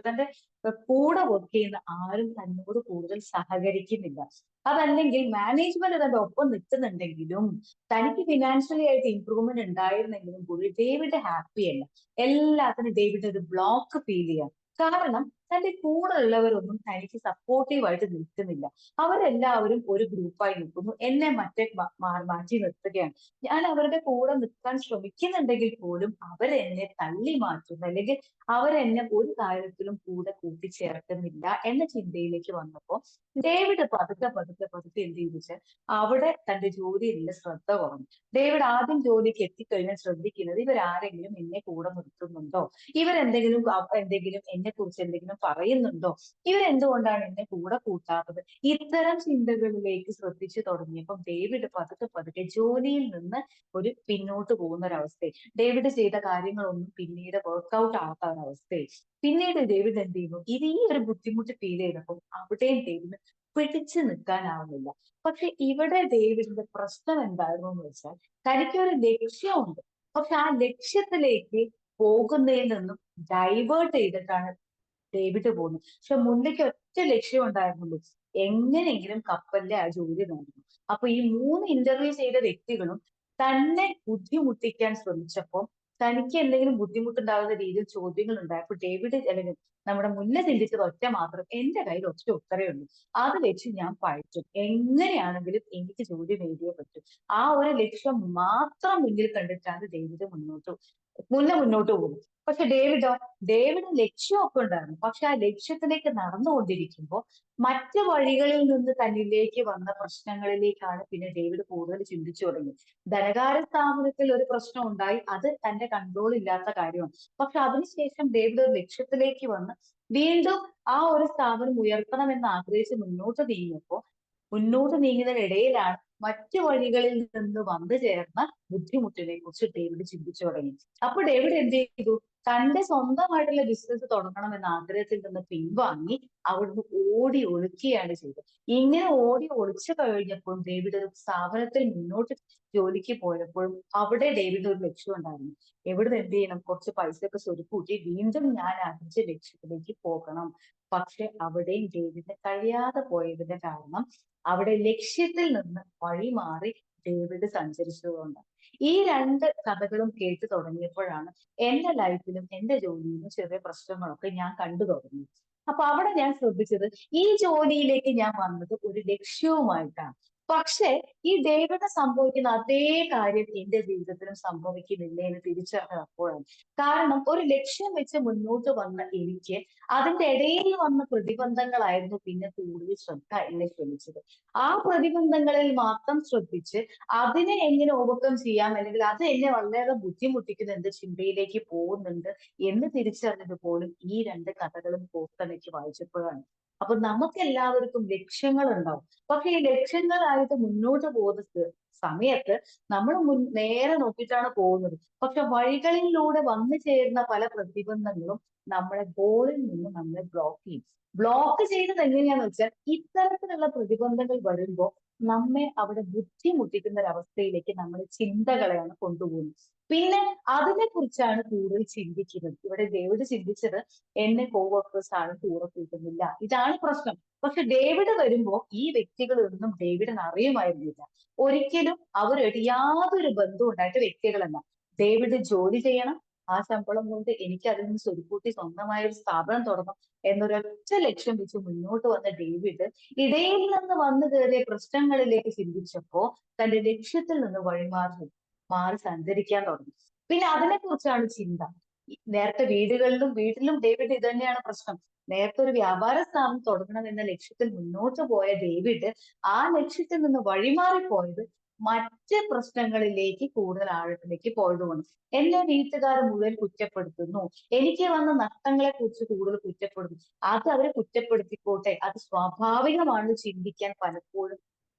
തന്റെ കൂടെ വർക്ക് ചെയ്യുന്ന ആരും തന്നോട് കൂടുതൽ സഹകരിക്കുന്നില്ല. അതല്ലെങ്കിൽ മാനേജ്മെന്റ് തന്റെ ഒപ്പം നിൽക്കുന്നുണ്ടെങ്കിലും തനിക്ക് ഫിനാൻഷ്യലി ആയിട്ട് ഇമ്പ്രൂവ്മെന്റ് ഉണ്ടായിരുന്നെങ്കിലും കൂടി ഡേവിഡ് ഹാപ്പി അല്ല. എല്ലാത്തിനും ഡേവിഡ് ഒരു ബ്ലോക്ക് ഫീൽ ചെയ്യാം. കാരണം തന്റെ കൂടെ ഉള്ളവരൊന്നും തനിക്ക് സപ്പോർട്ടീവായിട്ട് നിൽക്കുന്നില്ല. അവരെല്ലാവരും ഒരു ഗ്രൂപ്പായി നിൽക്കുന്നു, എന്നെ മാറ്റി നിർത്തുകയാണ്. ഞാൻ അവരുടെ കൂടെ നിൽക്കാൻ ശ്രമിക്കുന്നുണ്ടെങ്കിൽ പോലും അവരെന്നെ തള്ളി മാറ്റുന്നു, അല്ലെങ്കിൽ അവരെന്നെ ഒരു കാര്യത്തിലും കൂടെ കൂട്ടിച്ചേർക്കുന്നില്ല എന്ന ചിന്തയിലേക്ക് വന്നപ്പോ ഡേവിഡ് പതുക്കെ എന്ത് ചെയ്തു വെച്ചാൽ അവിടെ തന്റെ ജോലിയിലുള്ള ശ്രദ്ധ കുറഞ്ഞു. ഡേവിഡ് ആദ്യം ജോലിക്ക് എത്തിക്കഴിഞ്ഞാൽ ശ്രദ്ധിക്കുന്നത് ഇവരാരെങ്കിലും എന്നെ കൂടെ നിർത്തുന്നുണ്ടോ, ഇവരെന്തെങ്കിലും എന്നെ കുറിച്ച് എന്തെങ്കിലും പറയുന്നുണ്ടോ, ഇവരെന്തുകൊണ്ടാണ് എന്നെ കൂടെ കൂട്ടാത്തത്, ഇത്തരം ചിന്തകളിലേക്ക് ശ്രദ്ധിച്ചു തുടങ്ങിയപ്പോൾ ഡേവിഡ് പതുക്കെ ജോലിയിൽ നിന്ന് ഒരു പിന്നോട്ട് പോകുന്ന ഒരവസ്ഥയിൽ, ഡേവിഡ് ചെയ്ത കാര്യങ്ങളൊന്നും പിന്നീട് വർക്ക്ഔട്ട് ആകാത്ത ഒരവസ്ഥയിൽ പിന്നീട് ഡേവിഡ് എന്ത് ചെയ്യുന്നു? ഈ ഒരു ബുദ്ധിമുട്ട് ഫീൽ ചെയ്തപ്പോൾ അവിടെയും ഡേവിഡ് പിടിച്ചു നിൽക്കാനാവുന്നില്ല. പക്ഷെ ഇവിടെ ഡേവിഡിന്റെ പ്രശ്നം എന്തായിരുന്നു എന്ന് വെച്ചാൽ തനിക്കൊരു ലക്ഷ്യമുണ്ട്, പക്ഷെ ആ ലക്ഷ്യത്തിലേക്ക് പോകുന്നതിൽ നിന്നും ഡൈവേർട്ട് ചെയ്തിട്ടാണ് ഡേവിഡ് പോകുന്നത്. പക്ഷെ മുന്നേക്ക് ഒറ്റ ലക്ഷ്യം ഉണ്ടായിരുന്നുള്ളൂ, എങ്ങനെയെങ്കിലും കപ്പലിലെ ആ ജോലി നേടണം. അപ്പൊ ഈ 3 ഇന്റർവ്യൂ ചെയ്ത വ്യക്തികളും തന്നെ ബുദ്ധിമുട്ടിക്കാൻ ശ്രമിച്ചപ്പോൾ തനിക്ക് എന്തെങ്കിലും ബുദ്ധിമുട്ടുണ്ടാകുന്ന രീതിയിൽ ചോദ്യങ്ങൾ ഉണ്ടായപ്പോൾ ഡേവിഡ് അല്ലെങ്കിൽ നമ്മുടെ മുന്നേ ചിന്തിച്ചത് ഒറ്റ മാത്രം, എന്റെ കയ്യിൽ ഒറ്റ ഉത്തരവേ ഉള്ളൂ, അത് വെച്ച് ഞാൻ പഴറ്റും, എങ്ങനെയാണെങ്കിലും എനിക്ക് ജോലി നേടിയേ പറ്റും. ആ ഒരു ലക്ഷ്യം മാത്രം മുന്നിൽ കണ്ടിട്ടാണ് ഡേവിഡ് മുന്നോട്ട് പോകുന്നത്. പക്ഷെ ഡേവിഡ് ലക്ഷ്യമൊക്കെ ഉണ്ടായിരുന്നു. പക്ഷെ ആ ലക്ഷ്യത്തിലേക്ക് നടന്നുകൊണ്ടിരിക്കുമ്പോൾ മറ്റ് വഴികളിൽ നിന്ന് തന്നിലേക്ക് വന്ന പ്രശ്നങ്ങളിലേക്കാണ് പിന്നെ ഡേവിഡ് കൂടുതൽ ചിന്തിച്ചു തുടങ്ങി. ധനകാര്യ സ്ഥാപനത്തിൽ ഒരു പ്രശ്നം ഉണ്ടായി, അത് തന്റെ കൺട്രോൾ ഇല്ലാത്ത കാര്യമാണ്. പക്ഷെ അതിനുശേഷം ഡേവിഡ് ഒരു ലക്ഷ്യത്തിലേക്ക് വന്ന് വീണ്ടും ആ ഒരു സ്ഥാപനം ഉയർത്തണമെന്ന് ആഗ്രഹിച്ച് മുന്നോട്ട് നീങ്ങുന്നതിനിടയിലാണ് മറ്റു വഴികളിൽ നിന്ന് വന്നു ചേർന്ന ബുദ്ധിമുട്ടിനെ കുറിച്ച് ഡേവിഡ് ചിന്തിച്ചു തുടങ്ങി. അപ്പൊ ഡേവിഡ് എന്ത് ചെയ്തു? തന്റെ സ്വന്തമായിട്ടുള്ള ബിസിനസ് തുടങ്ങണമെന്ന ആഗ്രഹത്തിൽ നിന്ന് പിൻവാങ്ങി അവിടുന്ന് ഓടി ഒളിക്കുകയാണ് ചെയ്തത്. ഇങ്ങനെ ഓടി ഒളിച്ചു കഴിഞ്ഞപ്പോൾ ഡേവിഡ് ഒരു സ്ഥാപനത്തിൽ മുന്നോട്ട് ജോലിക്ക് പോയപ്പോഴും അവിടെ ഡേവിഡ് ഒരു ലക്ഷ്യം ഉണ്ടായിരുന്നു. എവിടുന്ന് എന്ത് ചെയ്യണം? കുറച്ച് പൈസയൊക്കെ സ്വരുക്കൂട്ടി വീണ്ടും ഞാൻ ആഗ്രഹിച്ച ലക്ഷ്യത്തിലേക്ക് പോകണം. പക്ഷെ അവിടെയും ഡേവിഡിന് കഴിയാതെ പോയതിന്റെ കാരണം അവിടെ ലക്ഷ്യത്തിൽ നിന്ന് വഴി മാറി ഡേവിഡ് സഞ്ചരിച്ചതുകൊണ്ട്. ഈ രണ്ട് കഥകളും കേട്ടു തുടങ്ങിയപ്പോഴാണ് എന്റെ ലൈഫിലും എന്റെ ജോലിയിലും ചെറിയ പ്രശ്നങ്ങളൊക്കെ ഞാൻ കണ്ടു തുടങ്ങി. അപ്പൊ അവിടെ ഞാൻ ശ്രദ്ധിച്ചത് ഈ ജോലിയിലേക്ക് ഞാൻ വന്നത് ഒരു ലക്ഷ്യവുമായിട്ടാണ്. പക്ഷെ ഈ ഡേവിഡിന് സംഭവിക്കുന്ന അതേ കാര്യം എന്റെ ജീവിതത്തിലും സംഭവിക്കുന്നില്ല എന്ന് തിരിച്ചറിഞ്ഞത് അപ്പോഴാണ്. കാരണം ഒരു ലക്ഷ്യം വെച്ച് മുന്നോട്ട് വന്ന എനിക്ക് അതിന്റെ ഇടയിൽ വന്ന പ്രതിബന്ധങ്ങളായിരുന്നു പിന്നെ കൂടുതൽ ശ്രദ്ധ എന്നെ ശ്രമിച്ചത്. ആ പ്രതിബന്ധങ്ങളിൽ മാത്രം ശ്രദ്ധിച്ച് അതിനെ എങ്ങനെ ഓവർകം ചെയ്യാം, അല്ലെങ്കിൽ അത് എന്നെ വളരെ ബുദ്ധിമുട്ടിക്കുന്ന എന്ത് ചിന്തയിലേക്ക് പോകുന്നുണ്ട് എന്ന് തിരിച്ചറിഞ്ഞത് പോലും ഈ രണ്ട് കഥകളും കോർത്തിണക്കി വായിച്ചപ്പോഴാണ്. അപ്പൊ നമുക്ക് എല്ലാവർക്കും ലക്ഷ്യങ്ങൾ ഉണ്ടാവും. പക്ഷെ ഈ ലക്ഷ്യങ്ങളായിട്ട് മുന്നോട്ട് പോകുന്ന സമയത്ത് നമ്മൾ നേരെ നോക്കിയിട്ടാണ് പോകുന്നത്. പക്ഷെ വഴികളിലൂടെ വന്നു ചേരുന്ന പല പ്രതിബന്ധങ്ങളും നമ്മളെ ഗോളിൽ നിന്ന് നമ്മളെ ബ്ലോക്ക് ചെയ്യും. ബ്ലോക്ക് ചെയ്യുന്നത് എങ്ങനെയാന്ന് വെച്ചാൽ ഇത്തരത്തിലുള്ള പ്രതിബന്ധങ്ങൾ വരുമ്പോൾ നമ്മെ അവിടെ ബുദ്ധിമുട്ടിക്കുന്ന ഒരവസ്ഥയിലേക്ക് നമ്മുടെ ചിന്തകളെയാണ് കൊണ്ടുപോകുന്നത്. പിന്നെ അതിനെ കുറിച്ചാണ് കൂടുതൽ ചിന്തിക്കുന്നത്. ഇവിടെ ഡേവിഡ് ചിന്തിച്ചത് എന്നെ കോവർക്കേഴ്സ് ആണ് കൂടെ കൂട്ടുന്നില്ല, ഇതാണ് പ്രശ്നം. പക്ഷെ ഡേവിഡ് വരുമ്പോ ഈ വ്യക്തികളൊന്നും ഡേവിഡിന് അറിയുമായിരുന്നില്ല. ഒരിക്കലും അവരായിട്ട് യാതൊരു ബന്ധവും ഉണ്ടായിട്ട് വ്യക്തികളല്ല. ഡേവിഡ് ജോലി ചെയ്യണം, ആ ശമ്പളം കൊണ്ട് എനിക്ക് അതിൽ നിന്ന് സ്വരുക്കൂട്ടി സ്വന്തമായ ഒരു സ്ഥാപനം തുടങ്ങണം എന്നൊരൊറ്റ ലക്ഷ്യം വെച്ച് മുന്നോട്ട് വന്ന ഡേവിഡ് ഇടയിൽ നിന്ന് വന്നു കയറിയ പ്രശ്നങ്ങളിലേക്ക് ചിന്തിച്ചപ്പോ തന്റെ ലക്ഷ്യത്തിൽ നിന്ന് മാറി സഞ്ചരിക്കാൻ തുടങ്ങി. പിന്നെ അതിനെ കുറിച്ചാണ് ചിന്ത. നേരത്തെ വീട്ടിലും ഡേവിഡ് ഇത് തന്നെയാണ് പ്രശ്നം. നേരത്തെ ഒരു വ്യാപാര സ്ഥാപനം തുടങ്ങണം എന്ന ലക്ഷ്യത്തിൽ മുന്നോട്ട് പോയ ഡേവിഡ് ആ ലക്ഷ്യത്തിൽ നിന്ന് വഴിമാറിപ്പോയത് മറ്റ് പ്രശ്നങ്ങളിലേക്ക് കൂടുതൽ ആഴത്തിലേക്ക് പോയതുകൊണ്ട്. എന്നെ വീട്ടുകാർ മുഴുവൻ കുറ്റപ്പെടുത്തുന്നു, എനിക്ക് വന്ന നഷ്ടങ്ങളെ കുറിച്ച് കൂടുതൽ കുറ്റപ്പെടുന്നു. അത് അവരെ കുറ്റപ്പെടുത്തിക്കോട്ടെ, അത് സ്വാഭാവികമാണ് ചിന്തിക്കാൻ പലപ്പോഴും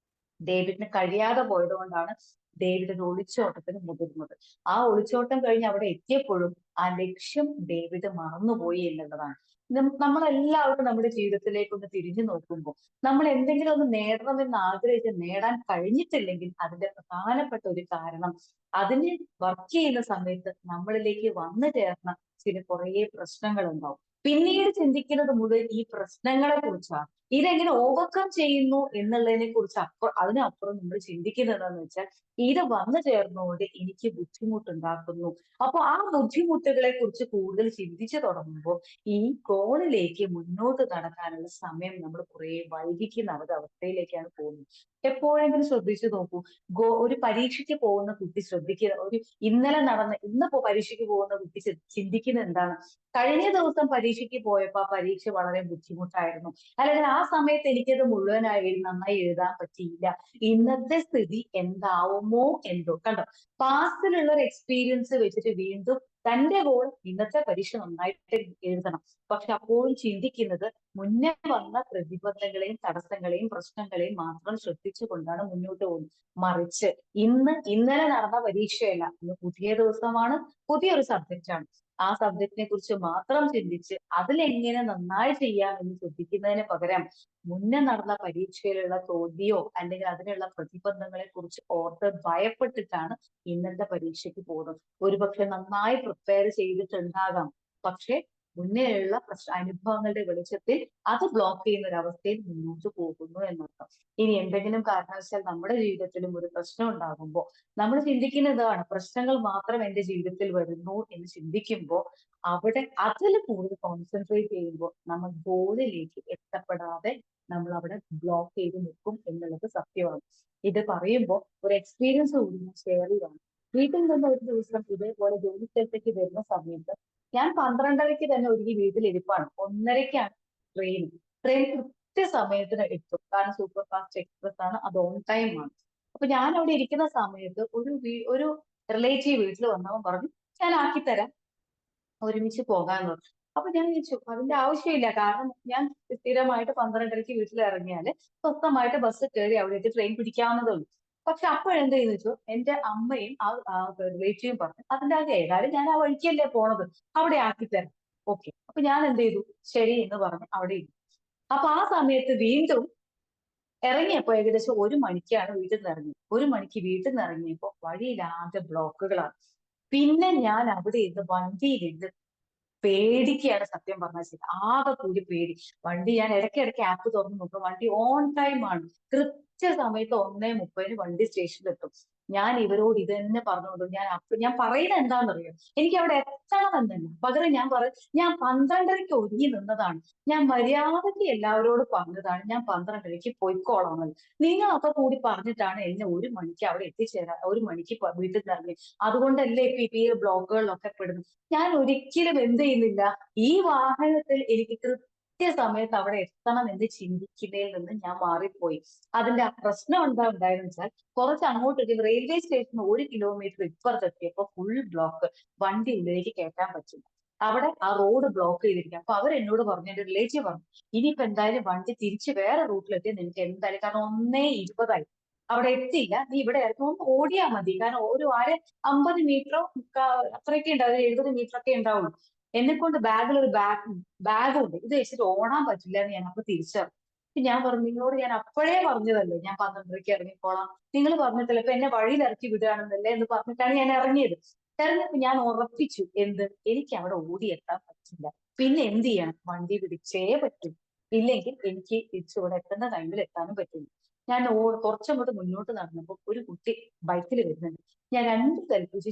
ഡേവിഡിന് കഴിയാതെ പോയത് കൊണ്ടാണ് ഡേവിഡ് ഒരു ഒളിച്ചോട്ടത്തിന് മുതിർന്നത്. ആ ഒളിച്ചോട്ടം കഴിഞ്ഞ് അവിടെ എത്തിയപ്പോഴും ആ ലക്ഷ്യം ഡേവിഡ് മറന്നുപോയി എന്നുള്ളതാണ്. നമ്മളെല്ലാവരും നമ്മുടെ ജീവിതത്തിലേക്ക് ഒന്ന് തിരിഞ്ഞു നോക്കുമ്പോൾ നമ്മൾ എന്തെങ്കിലും ഒന്ന് നേടണമെന്ന് ആഗ്രഹിച്ച് നേടാൻ കഴിഞ്ഞിട്ടില്ലെങ്കിൽ അതിന്റെ പ്രധാനപ്പെട്ട ഒരു കാരണം അതിന് വർക്ക് ചെയ്യുന്ന സമയത്ത് നമ്മളിലേക്ക് വന്നു ചേർന്ന ചില കുറേ പ്രശ്നങ്ങൾ ഉണ്ടാവും. പിന്നീട് ചിന്തിക്കുന്നത് മുഴുവൻ ഈ പ്രശ്നങ്ങളെ കുറിച്ചാണ്. ഇതെങ്ങനെ ഓവർകം ചെയ്യുന്നു എന്നുള്ളതിനെ കുറിച്ച് അതിനപ്പുറം നമ്മൾ ചിന്തിക്കുന്നത് എന്താന്ന് വെച്ചാൽ ഇത് വന്നു ചേർന്നുകൊണ്ട് എനിക്ക് ബുദ്ധിമുട്ടുണ്ടാക്കുന്നു. അപ്പൊ ആ ബുദ്ധിമുട്ടുകളെ കുറിച്ച് കൂടുതൽ ചിന്തിച്ചു തുടങ്ങുമ്പോൾ ഈ ഗോളിലേക്ക് മുന്നോട്ട് നടക്കാനുള്ള സമയം നമ്മൾ കുറെ വൈകിക്കുന്ന അവസ്ഥയിലേക്കാണ് പോകുന്നത്. എപ്പോഴെങ്കിലും ശ്രദ്ധിച്ചു നോക്കൂ, ഒരു പരീക്ഷയ്ക്ക് പോകുന്ന കുട്ടി ഇന്നിപ്പോ പരീക്ഷയ്ക്ക് പോകുന്ന കുട്ടി ചിന്തിക്കുന്നത് എന്താണ്? കഴിഞ്ഞ ദിവസം പരീക്ഷയ്ക്ക് പോയപ്പോ ആ പരീക്ഷ വളരെ ബുദ്ധിമുട്ടായിരുന്നു, അല്ലെങ്കിൽ ആ സമയത്ത് എനിക്കത് മുഴുവനായി നന്നായി എഴുതാൻ പറ്റിയില്ല, ഇന്നത്തെ സ്ഥിതി എന്താവുമോ എന്തോ. കണ്ടോ, പാസ്റ്റിലുള്ള ഒരു എക്സ്പീരിയൻസ് വെച്ചിട്ട് വീണ്ടും തന്റെ ഗോൾ ഇന്നത്തെ പരീക്ഷ നന്നായിട്ട് എഴുതണം. പക്ഷെ അപ്പോഴും ചിന്തിക്കുന്നത് മുന്നേ വന്ന പ്രതിബന്ധങ്ങളെയും തടസ്സങ്ങളെയും പ്രശ്നങ്ങളെയും മാത്രം ശ്രദ്ധിച്ചുകൊണ്ടാണ് മുന്നോട്ട് പോകുന്നത്. മറിച്ച് ഇന്നലെ നടന്ന പരീക്ഷയല്ല, ഇന്ന് പുതിയ ദിവസമാണ്, പുതിയൊരു സബ്ജക്റ്റാണ്. ആ സബ്ജക്റ്റിനെ കുറിച്ച് മാത്രം ചിന്തിച്ച് അതിലെങ്ങനെ നന്നായി ചെയ്യാം എന്ന് ചിന്തിക്കുന്നതിന് പകരം മുന്നേ നടന്ന പരീക്ഷയിലുള്ള തോൽവിയോ അല്ലെങ്കിൽ അതിനുള്ള പ്രതിബന്ധങ്ങളെ കുറിച്ച് ഓർത്ത് ഭയപ്പെട്ടിട്ടാണ് ഇന്നത്തെ പരീക്ഷയ്ക്ക് പോകുന്നത്. ഒരുപക്ഷെ നന്നായി പ്രിപ്പയർ ചെയ്തിട്ടുണ്ടാകാം, പക്ഷെ മുന്നേയുള്ള അനുഭവങ്ങളുടെ വെളിച്ചത്തിൽ അത് ബ്ലോക്ക് ചെയ്യുന്ന ഒരു അവസ്ഥയിൽ മുന്നോട്ട് പോകുന്നു എന്നർത്ഥം. ഇനി എന്തെങ്കിലും കാരണവശാൽ നമ്മുടെ ജീവിതത്തിലും ഒരു പ്രശ്നം ഉണ്ടാകുമ്പോൾ നമ്മൾ ചിന്തിക്കുന്നതാണ്, പ്രശ്നങ്ങൾ മാത്രം എന്റെ ജീവിതത്തിൽ വരുന്നു എന്ന് ചിന്തിക്കുമ്പോൾ അവിടെ അതിൽ കൂടുതൽ കോൺസെൻട്രേറ്റ് ചെയ്യുമ്പോൾ നമ്മൾ ഗോളിലേക്ക് എത്തപ്പെടാതെ നമ്മൾ അവിടെ ബ്ലോക്ക് ചെയ്ത് നിൽക്കും എന്നുള്ളത് സത്യമാണ്. ഇത് പറയുമ്പോൾ ഒരു എക്സ്പീരിയൻസ് കൂടി ഞാൻ ഷെയർ ചെയ്യാണ്. വീട്ടിൽ നിന്ന് ഒരു ദിവസം ഇതേപോലെ ജോലി സ്ഥലത്തേക്ക് വരുന്ന സമയത്ത് ഞാൻ 12:30 തന്നെ ഒരുങ്ങി വീട്ടിലിരിപ്പാണ്. 1:30 ട്രെയിൻ കൃത്യസമയത്തിന് എത്തും. കാരണം സൂപ്പർ ഫാസ്റ്റ് എക്സ്പ്രസ് ആണ്, അത് ഓൺ ടൈം ആണ്. അപ്പൊ ഞാൻ അവിടെ ഇരിക്കുന്ന സമയത്ത് ഒരു റിലേറ്റീവ് വീട്ടിൽ വന്നവൻ പറഞ്ഞു, ഞാൻ ആക്കിത്തരാം, ഒരുമിച്ച് പോകാന്ന് പറഞ്ഞു. അപ്പൊ ഞാൻ ചോദിച്ചു അതിന്റെ ആവശ്യമില്ല, കാരണം ഞാൻ സ്ഥിരമായിട്ട് 12:30 വീട്ടിൽ ഇറങ്ങിയാല് സ്വന്തമായിട്ട് ബസ് കയറി അവിടേക്ക് ട്രെയിൻ പിടിക്കാവുന്നതേ ഉള്ളൂ. പക്ഷെ അപ്പോഴെന്ത് ചെയ്യുന്നു വെച്ചു, എന്റെ അമ്മയും ആ റിലേറ്റീവും പറഞ്ഞു അതിന്റെ ഏതായാലും ഞാൻ ആ വഴിക്കല്ലേ പോണത്, അവിടെ ആക്കിത്തരാം. ഓക്കെ, അപ്പൊ ഞാൻ എന്ത് ചെയ്തു, ശരി എന്ന് പറഞ്ഞ് അവിടെ ഇരുന്നു. അപ്പൊ ആ സമയത്ത് വീണ്ടും ഇറങ്ങിയപ്പോ ഏകദേശം 1 മണിക്കാണ് വീട്ടിൽ നിന്ന് ഇറങ്ങിയത്. 1 മണിക്ക് വീട്ടിൽ നിന്ന് ഇറങ്ങിയപ്പോ വഴിയിലാകെ ബ്ലോക്കുകളാണ്. പിന്നെ ഞാൻ അവിടെ ഇരുന്ന് വണ്ടിയിലിരുന്ന് പേടിക്കുകയാണ് സത്യം പറഞ്ഞാൽ ആകെ കൂടി പേടി. വണ്ടി ഞാൻ ഇടയ്ക്കിടയ്ക്ക് ആപ്പ് തുറന്നു നോക്കും, വണ്ടി ഓൺ ടൈം ആണ്, സമയത്ത് 1:30 വണ്ടി സ്റ്റേഷനിലെത്തും. ഞാൻ ഇവരോട് ഇത് തന്നെ പറഞ്ഞോളൂ. ഞാൻ പറയുന്നത് എന്താണെന്നറിയോ, എനിക്ക് അവിടെ എത്തണമെന്നല്ല, പകരം ഞാൻ 12:30 ഒരുങ്ങി നിന്നതാണ്. ഞാൻ മര്യാദയ്ക്ക് എല്ലാവരോടും പറഞ്ഞതാണ് ഞാൻ 12:30 പോയിക്കോളാമെന്ന്. നിങ്ങളൊക്കെ കൂടി പറഞ്ഞിട്ടാണ് എന്നെ 1 മണിക്ക് അവിടെ എത്തിച്ചേരാൻ, 1 മണിക്ക് വീട്ടിൽ നിന്ന് ഇറങ്ങി. അതുകൊണ്ടല്ലേ ഇപ്പൊ ഈ ബ്ലോക്കുകളിലൊക്കെ പെടുന്നത്. ഞാൻ ഒരിക്കലും എന്ത് ചെയ്യുന്നില്ല, ഈ വാഹനത്തിൽ എനിക്ക് കൃത്യസമയത്ത് അവിടെ എത്തണം എന്ന് ചിന്തിക്കുന്നതിൽ നിന്ന് ഞാൻ മാറിപ്പോയി. അതിന്റെ പ്രശ്നം എന്താ ഉണ്ടായെന്ന് വെച്ചാൽ, കുറച്ച് അങ്ങോട്ട് റെയിൽവേ സ്റ്റേഷൻ 1 കിലോമീറ്റർ ഇപ്പുറത്തെത്തിയപ്പോ ഫുൾ ബ്ലോക്ക്, വണ്ടി ഉള്ളിലേക്ക് കയറ്റാൻ പറ്റില്ല. അവിടെ ആ റോഡ് ബ്ലോക്ക് ചെയ്തിരിക്കുക. അപ്പൊ അവരെന്നോട് പറഞ്ഞു, എന്റെ റിലേറ്റീവ് പറഞ്ഞു, ഇനിയിപ്പോ എന്തായാലും വണ്ടി തിരിച്ച് വേറെ റൂട്ടിലെത്തി നിനക്ക് എന്തായാലും, കാരണം 1:20 അവിടെ എത്തിയില്ല, നീ ഇവിടെ ആയിരുന്നു ഒന്ന് ഓടിയാൽ മതി, കാരണം ഒരു 50 മീറ്ററോ അത്രയൊക്കെ ഉണ്ടാവും, 70 മീറ്റർ ഒക്കെ ഉണ്ടാവുള്ളൂ. എന്നെ കൊണ്ട് ബാഗിൽ ഒരു ബാഗും ഉണ്ട്, ഇത് വെച്ചിട്ട് ഓടാൻ പറ്റില്ല എന്ന് ഞാൻ അപ്പൊ തിരിച്ചറിഞ്ഞു. ഞാൻ പറഞ്ഞു, നിങ്ങളോട് ഞാൻ അപ്പോഴേ പറഞ്ഞതല്ലേ ഞാൻ 12:30 ഇറങ്ങിക്കോളാം, നിങ്ങൾ പറഞ്ഞിട്ടില്ല, ഇപ്പൊ എന്നെ വഴിയിൽ ഇറക്കി വിടുകയാണെന്നല്ലേ എന്ന് പറഞ്ഞിട്ടാണ് ഞാൻ ഇറങ്ങിയത്. ഇറങ്ങിയപ്പോ ഞാൻ ഉറപ്പിച്ചു, എനിക്ക് അവിടെ ഓടിയെത്താൻ പറ്റില്ല, പിന്നെ എന്ത് ചെയ്യണം, വണ്ടി പിടിച്ചേ പറ്റും, ഇല്ലെങ്കിൽ എനിക്ക് തിരിച്ചിവിടെ എത്തേണ്ട ടൈമിൽ എത്താനും പറ്റില്ല. ഞാൻ കുറച്ചങ്ങോട്ട് മുന്നോട്ട് നടന്നപ്പോ ഒരു കുട്ടി ബൈക്കിൽ വരുന്നുണ്ട്. ഞാൻ 2 കൽപ്പിച്ച്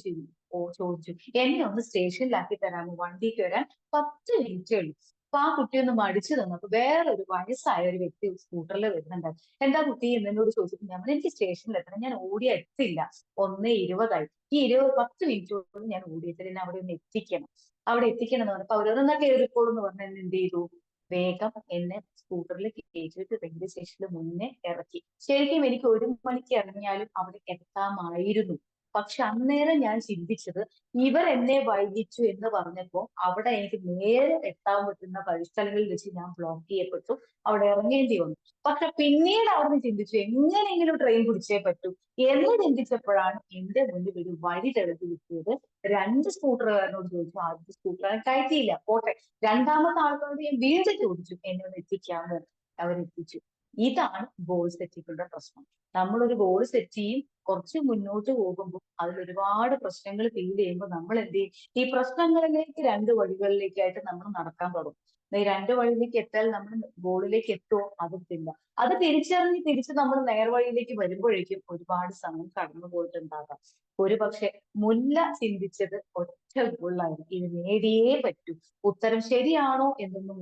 ചോദിച്ചു, എന്നെ ഒന്ന് സ്റ്റേഷനിലാക്കി തരാമോ, വണ്ടിക്ക് വരാൻ 10 മിനിറ്റേ ഉള്ളൂ. അപ്പൊ ആ കുട്ടി ഒന്ന് മടിച്ചു തന്നപ്പോ വേറൊരു വയസ്സായ ഒരു വ്യക്തി സ്കൂട്ടറിൽ വരുന്നുണ്ടായിരുന്നു. എന്താ കുട്ടി എന്നോട് ചോദിച്ചിട്ട് ഞാൻ പറഞ്ഞു, എനിക്ക് സ്റ്റേഷനിൽ എത്തണം, ഞാൻ ഓടി എത്തില്ല, 1:20 ഈ 10 മിനിറ്റ് കൊണ്ട് ഞാൻ ഓടിയെത്തില്ല, എന്നെ അവിടെ ഒന്ന് എത്തിക്കണം, അവിടെ എത്തിക്കണം എന്ന് പറഞ്ഞപ്പോ അവരൊന്നാ കയറിക്കോളൂ എന്ന് പറഞ്ഞ എന്ത് ചെയ്തു, വേഗം എന്നെ സ്കൂട്ടറിൽ കയറ്റിയിട്ട് റെയിൽവേ സ്റ്റേഷനിൽ മുന്നേ ഇറക്കി. ശരിക്കും എനിക്ക് 1 മണിക്ക് ഇറങ്ങിയാലും അവിടെ എത്താമായിരുന്നു. പക്ഷെ അന്നേരം ഞാൻ ചിന്തിച്ചത്, ഇവർ എന്നെ വൈകിച്ചു എന്ന് പറഞ്ഞപ്പോ അവിടെ എനിക്ക് നേരെ എത്താൻ പറ്റുന്ന വഴിസ്ഥലങ്ങളിൽ വെച്ച് ഞാൻ ബ്ലോക്ക് ചെയ്യപ്പെട്ടു, അവിടെ ഇറങ്ങേണ്ടി വന്നു. പക്ഷെ പിന്നീട് അവിടുന്ന് ചിന്തിച്ചു, എങ്ങനെയെങ്കിലും ട്രെയിൻ പിടിച്ചേ പറ്റൂ എന്ന് ചിന്തിച്ചപ്പോഴാണ് എന്റെ മുന്നിൽ ഒരു വഴി തെളിഞ്ഞു കിട്ടിയത്. 2 സ്കൂട്ടറുകാരനോട് ചോദിച്ചു, ആദ്യത്തെ സ്കൂട്ടറുകാരൻ കയറ്റിയില്ല, പോട്ടെ. രണ്ടാമത്തെ ആൾക്കാരോട് ഞാൻ വീണ്ടും ചോദിച്ചു, എന്നെ ഒന്ന് എത്തിക്കാമോ, അവരെത്തിച്ചു. ഇതാണ് ഗോൾ സെറ്റിങ്ങുടെ പ്രശ്നം. നമ്മളൊരു ഗോൾ സെറ്റ് ചെയ്യും, കുറച്ച് മുന്നോട്ട് പോകുമ്പോൾ അതിൽ ഒരുപാട് പ്രശ്നങ്ങൾ ഫീൽ ചെയ്യുമ്പോൾ നമ്മൾ എന്ത് ചെയ്യും, ഈ പ്രശ്നങ്ങളിലേക്ക് 2 വഴികളിലേക്കായിട്ട് നമ്മൾ നടക്കാൻ തുടങ്ങും. ഈ 2 വഴിയിലേക്ക് എത്താൻ നമ്മൾ ഗോളിലേക്ക് എത്തുമോ, അതില്ല. അത് തിരിച്ചറിഞ്ഞ് തിരിച്ച് നമ്മൾ നേർവഴിയിലേക്ക് വരുമ്പോഴേക്കും ഒരുപാട് സമയം കടന്നു പോയിട്ടുണ്ടാകാം. ഒരു പക്ഷെ മുല്ല ചിന്തിച്ചത് ഒറ്റ ഗോളായിരുന്നു, ഇത് നേടിയേ പറ്റൂ. ഉത്തരം ശരിയാണോ എന്നൊന്നും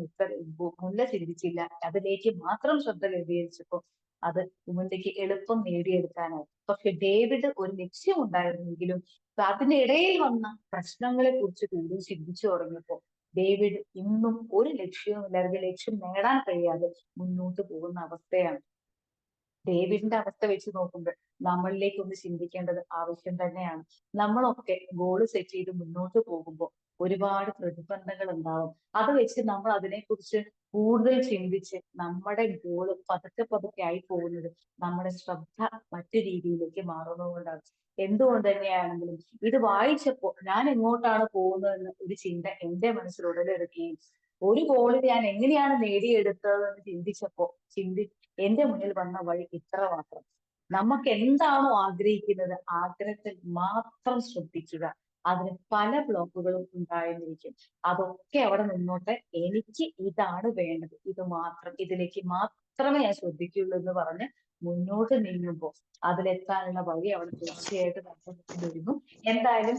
മുല്ല ചിന്തിച്ചില്ല, അതിലേക്ക് മാത്രം ശ്രദ്ധ കേന്ദ്രീകരിച്ചപ്പോ അത് മുല്ലയ്ക്ക് എളുപ്പം നേടിയെടുക്കാനായി. പക്ഷെ ഡേവിഡ് ഒരു ലക്ഷ്യമുണ്ടായിരുന്നെങ്കിലും അതിനിടയിൽ വന്ന പ്രശ്നങ്ങളെ കുറിച്ച് കൂടുതൽ ചിന്തിച്ചു തുടങ്ങിയപ്പോ ഡേവിഡ് ഇന്നും ഒരു ലക്ഷ്യവുമില്ലാതെ, ലക്ഷ്യം നേടാൻ കഴിയാതെ മുന്നോട്ട് പോകുന്ന അവസ്ഥയാണ്. ഡേവിഡിന്റെ അവസ്ഥ വെച്ച് നോക്കുമ്പോൾ നമ്മളിലേക്ക് ഒന്ന് ചിന്തിക്കേണ്ടത് ആവശ്യം തന്നെയാണ്. നമ്മളൊക്കെ ഗോൾ സെറ്റ് ചെയ്ത് മുന്നോട്ട് പോകുമ്പോൾ ഒരുപാട് പ്രതിബന്ധങ്ങൾ ഉണ്ടാവും. അത് വെച്ച് നമ്മൾ അതിനെക്കുറിച്ച് കൂടുതൽ ചിന്തിച്ച് നമ്മുടെ ഗോള് പതുക്കെ പതുക്കെ ആയി പോകുന്നത് നമ്മുടെ ശ്രദ്ധ മറ്റു രീതിയിലേക്ക് മാറുന്നതുകൊണ്ടാണ്. എന്തുകൊണ്ട് തന്നെയാണെങ്കിലും ഇത് വായിച്ചപ്പോൾ ഞാൻ എങ്ങോട്ടാണ് പോകുന്നതെന്ന് ഒരു ചിന്ത എന്റെ മനസ്സിൽ ഉടലെടുക്കുകയും ഒരു ഗോള് ഞാൻ എങ്ങനെയാണ് നേടിയെടുത്തതെന്ന് ചിന്തിച്ചപ്പോ എന്റെ മുന്നിൽ വന്ന വഴി ഇത്ര മാത്രം. നമുക്ക് എന്താണോ ആഗ്രഹിക്കുന്നത് ആഗ്രഹത്തിൽ മാത്രം ശ്രദ്ധിക്കുക. അതിന് പല ബ്ലോക്കുകളും ഉണ്ടായിരിക്കും, അതൊക്കെ അവിടെ നിന്നോട്ടെ, എനിക്ക് ഇതാണ് വേണ്ടത്, ഇത് മാത്രം, ഇതിലേക്ക് മാത്രമേ ഞാൻ ശ്രദ്ധിക്കുള്ളൂ എന്ന് പറഞ്ഞ് മുന്നോട്ട് നീങ്ങുമ്പോൾ അതിലെത്താനുള്ള വഴി അവിടെ തീർച്ചയായിട്ടും നമ്മുടെ മുന്നിൽ ഒരുങ്ങും. എന്തായാലും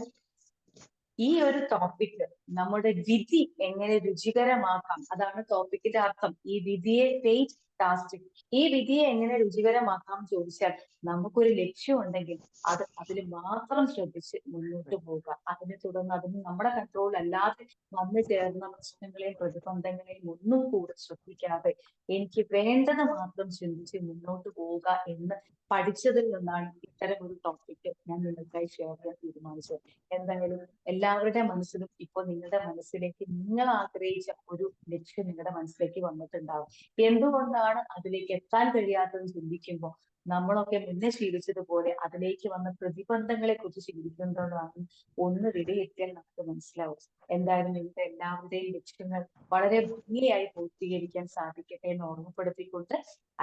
ഈ ഒരു ടോപ്പിക്, നമ്മുടെ വിധി എങ്ങനെ രുചികരമാക്കാം, അതാണ് ടോപ്പിക്കിന്റെ അർത്ഥം. ഈ വിധിയെ ഫേറ്റ് ടാസ്റ്റിക്, ഈ വിധിയെ എങ്ങനെ രുചികരമാക്കാം ചോദിച്ചാൽ നമുക്കൊരു ലക്ഷ്യം ഉണ്ടെങ്കിൽ അതിൽ മാത്രം ശ്രദ്ധിച്ച് മുന്നോട്ട് പോവുക. അതിനെ തുടർന്ന് അതിന് നമ്മുടെ കൺട്രോൾ അല്ലാതെ വന്നു ചേർന്ന പ്രശ്നങ്ങളെയും പ്രതിബന്ധങ്ങളെയും ഒന്നും കൂടെ ശ്രദ്ധിക്കാതെ എനിക്ക് വേണ്ടത് മാത്രം ചിന്തിച്ച് മുന്നോട്ട് പോവുക എന്ന് പഠിച്ചതിൽ നിന്നാണ് ഇത്തരം ഒരു ടോപ്പിക് ഞാൻ നിങ്ങൾക്കായി ഷെയർ ചെയ്യാൻ തീരുമാനിച്ചത്. എന്തായാലും എല്ലാവരുടെ മനസ്സിലും ഇപ്പൊ നിങ്ങളുടെ മനസ്സിലേക്ക് നിങ്ങൾ ആഗ്രഹിച്ച ഒരു ലക്ഷ്യം നിങ്ങളുടെ മനസ്സിലേക്ക് വന്നിട്ടുണ്ടാവും. എന്തുകൊണ്ടാണ് അതിലേക്ക് എത്താൻ കഴിയാത്തത് ചിന്തിക്കുമ്പോൾ നമ്മളൊക്കെ മുന്നേ ശീലിച്ചതുപോലെ അതിലേക്ക് വന്ന പ്രതിബന്ധങ്ങളെ കുറിച്ച് ചിന്തിക്കുന്നതാണ് ഒന്ന് വിലയിരുത്തിയാൽ നമുക്ക് മനസ്സിലാവും. എന്തായാലും നിങ്ങളുടെ എല്ലാവരുടെയും ലക്ഷ്യങ്ങൾ വളരെ ഭംഗിയായി പൂർത്തീകരിക്കാൻ സാധിക്കട്ടെ എന്ന് ഓർമ്മപ്പെടുത്തിക്കൊണ്ട്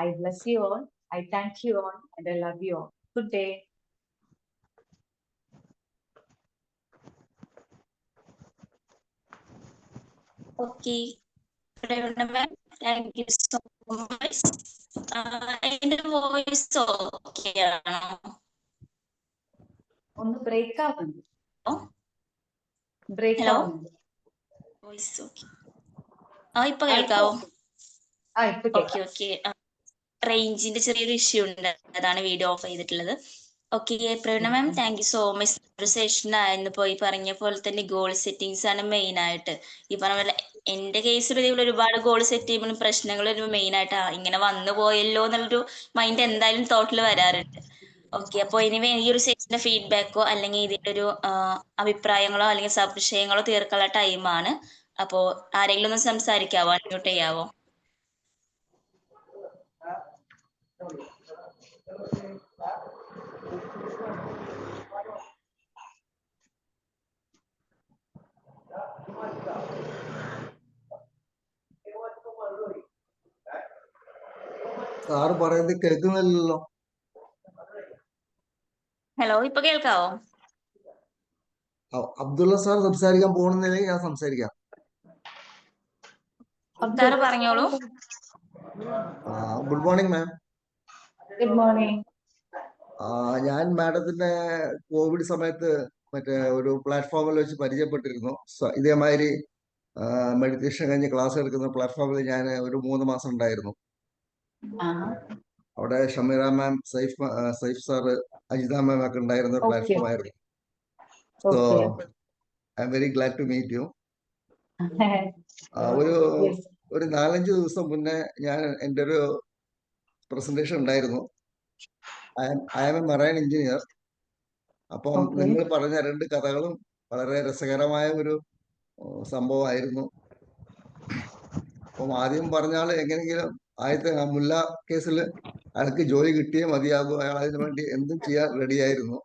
I bless you all, I thank you all and I love you all. Good day. Okay. Good evening, ma'am. Thank you so much. എന്റെ വോയിസ് ഓക്കെ ആണോ? ഒന്ന് ബ്രേക്ക് ആവുന്നുണ്ട്. ഓ, ബ്രേക്ക് ഹലോ, ആവുന്നുണ്ട്. Voice okay. ഇപ്പൊ ആ, ഇപ്പൊ കേൾക്കാവോ? okay. ആ, ഇപ്പൊ ഓക്കെ കേൾക്കാം. ഓക്കെ. റേഞ്ചിന്റെ ചെറിയൊരു ഇഷ്യൂ ഉണ്ട്, അതാണ് വീഡിയോ ഓഫ് ചെയ്തിട്ടുള്ളത്. Okay, Praveena ma'am, thank you so much. ഒരു സെഷൻ ആയിരുന്നു. പോയി പറഞ്ഞ പോലെ തന്നെ ഗോൾ സെറ്റിങ്സ് ആണ് മെയിൻ ആയിട്ട്. ഈ പറഞ്ഞ പോലെ എന്റെ കേസിൽ ഇതേപോലെ ഒരുപാട് ഗോൾ സെറ്റ് ചെയ്യുമ്പോഴും പ്രശ്നങ്ങൾ വരുമ്പോൾ മെയിൻ ആയിട്ട് ഇങ്ങനെ വന്നു പോയല്ലോ എന്നുള്ളൊരു മൈൻഡ് എന്തായാലും തോട്ടിൽ വരാറുണ്ട്. ഓക്കെ, അപ്പോൾ ഇനി ഈ ഒരു സെഷന്റെ ഫീഡ്ബാക്കോ അല്ലെങ്കിൽ ഇതിന്റെ ഒരു അഭിപ്രായങ്ങളോ അല്ലെങ്കിൽ സംശയങ്ങളോ തീർക്കാനുള്ള ടൈമാണ്. അപ്പോൾ ആരെങ്കിലും ഒന്ന് സംസാരിക്കാവോ? അൺമ്യൂട്ട് ചെയ്യാവോ? സാറ് പറയുന്നത് കേൾക്കുന്നില്ലല്ലോ. ഹലോ, ഇപ്പൊ കേൾക്കാവോ? അബ്ദുള്ള സാർ സംസാരിക്കാൻ പോകുന്നില്ലെങ്കിൽ ഞാൻ സംസാരിക്കാം. സാറ് പറഞ്ഞോളൂ. Good morning ma'am. Good morning. ഞാൻ മാഡത്തിന്റെ കോവിഡ് സമയത്ത് മറ്റേ ഒരു പ്ലാറ്റ്ഫോമിൽ വെച്ച് പരിചയപ്പെട്ടിരുന്നു. ഇതേമാതിരി മെഡിറ്റേഷൻ കഴിഞ്ഞ് ക്ലാസ് എടുക്കുന്ന പ്ലാറ്റ്ഫോമിൽ ഞാൻ ഒരു 3 മാസം ഉണ്ടായിരുന്നു. അവിടെ Shameera ma'am, Saif sir, Ajitha ma'am ഒക്കെ ഉണ്ടായിരുന്ന ഒരു പ്ലാറ്റ്ഫോം ആയിരുന്നു. So I am very glad to meet you. ഒരു 4-5 ദിവസം മുന്നേ ഞാൻ എൻ്റെ ഒരു പ്രസന്റേഷൻ ഉണ്ടായിരുന്നു. I am a marine engineer. അപ്പം നിങ്ങൾ പറഞ്ഞ 2 കഥകളും വളരെ രസകരമായ ഒരു സംഭവമായിരുന്നു. അപ്പം ആദ്യം പറഞ്ഞ ആള് എങ്ങനെയെങ്കിലും ആദ്യത്തെ മുല്ല കേസിൽ അയാൾക്ക് ജോലി കിട്ടിയേ മതിയാകൂ, അയാൾ അതിനു വേണ്ടി എന്തും ചെയ്യാൻ റെഡിയായിരുന്നു.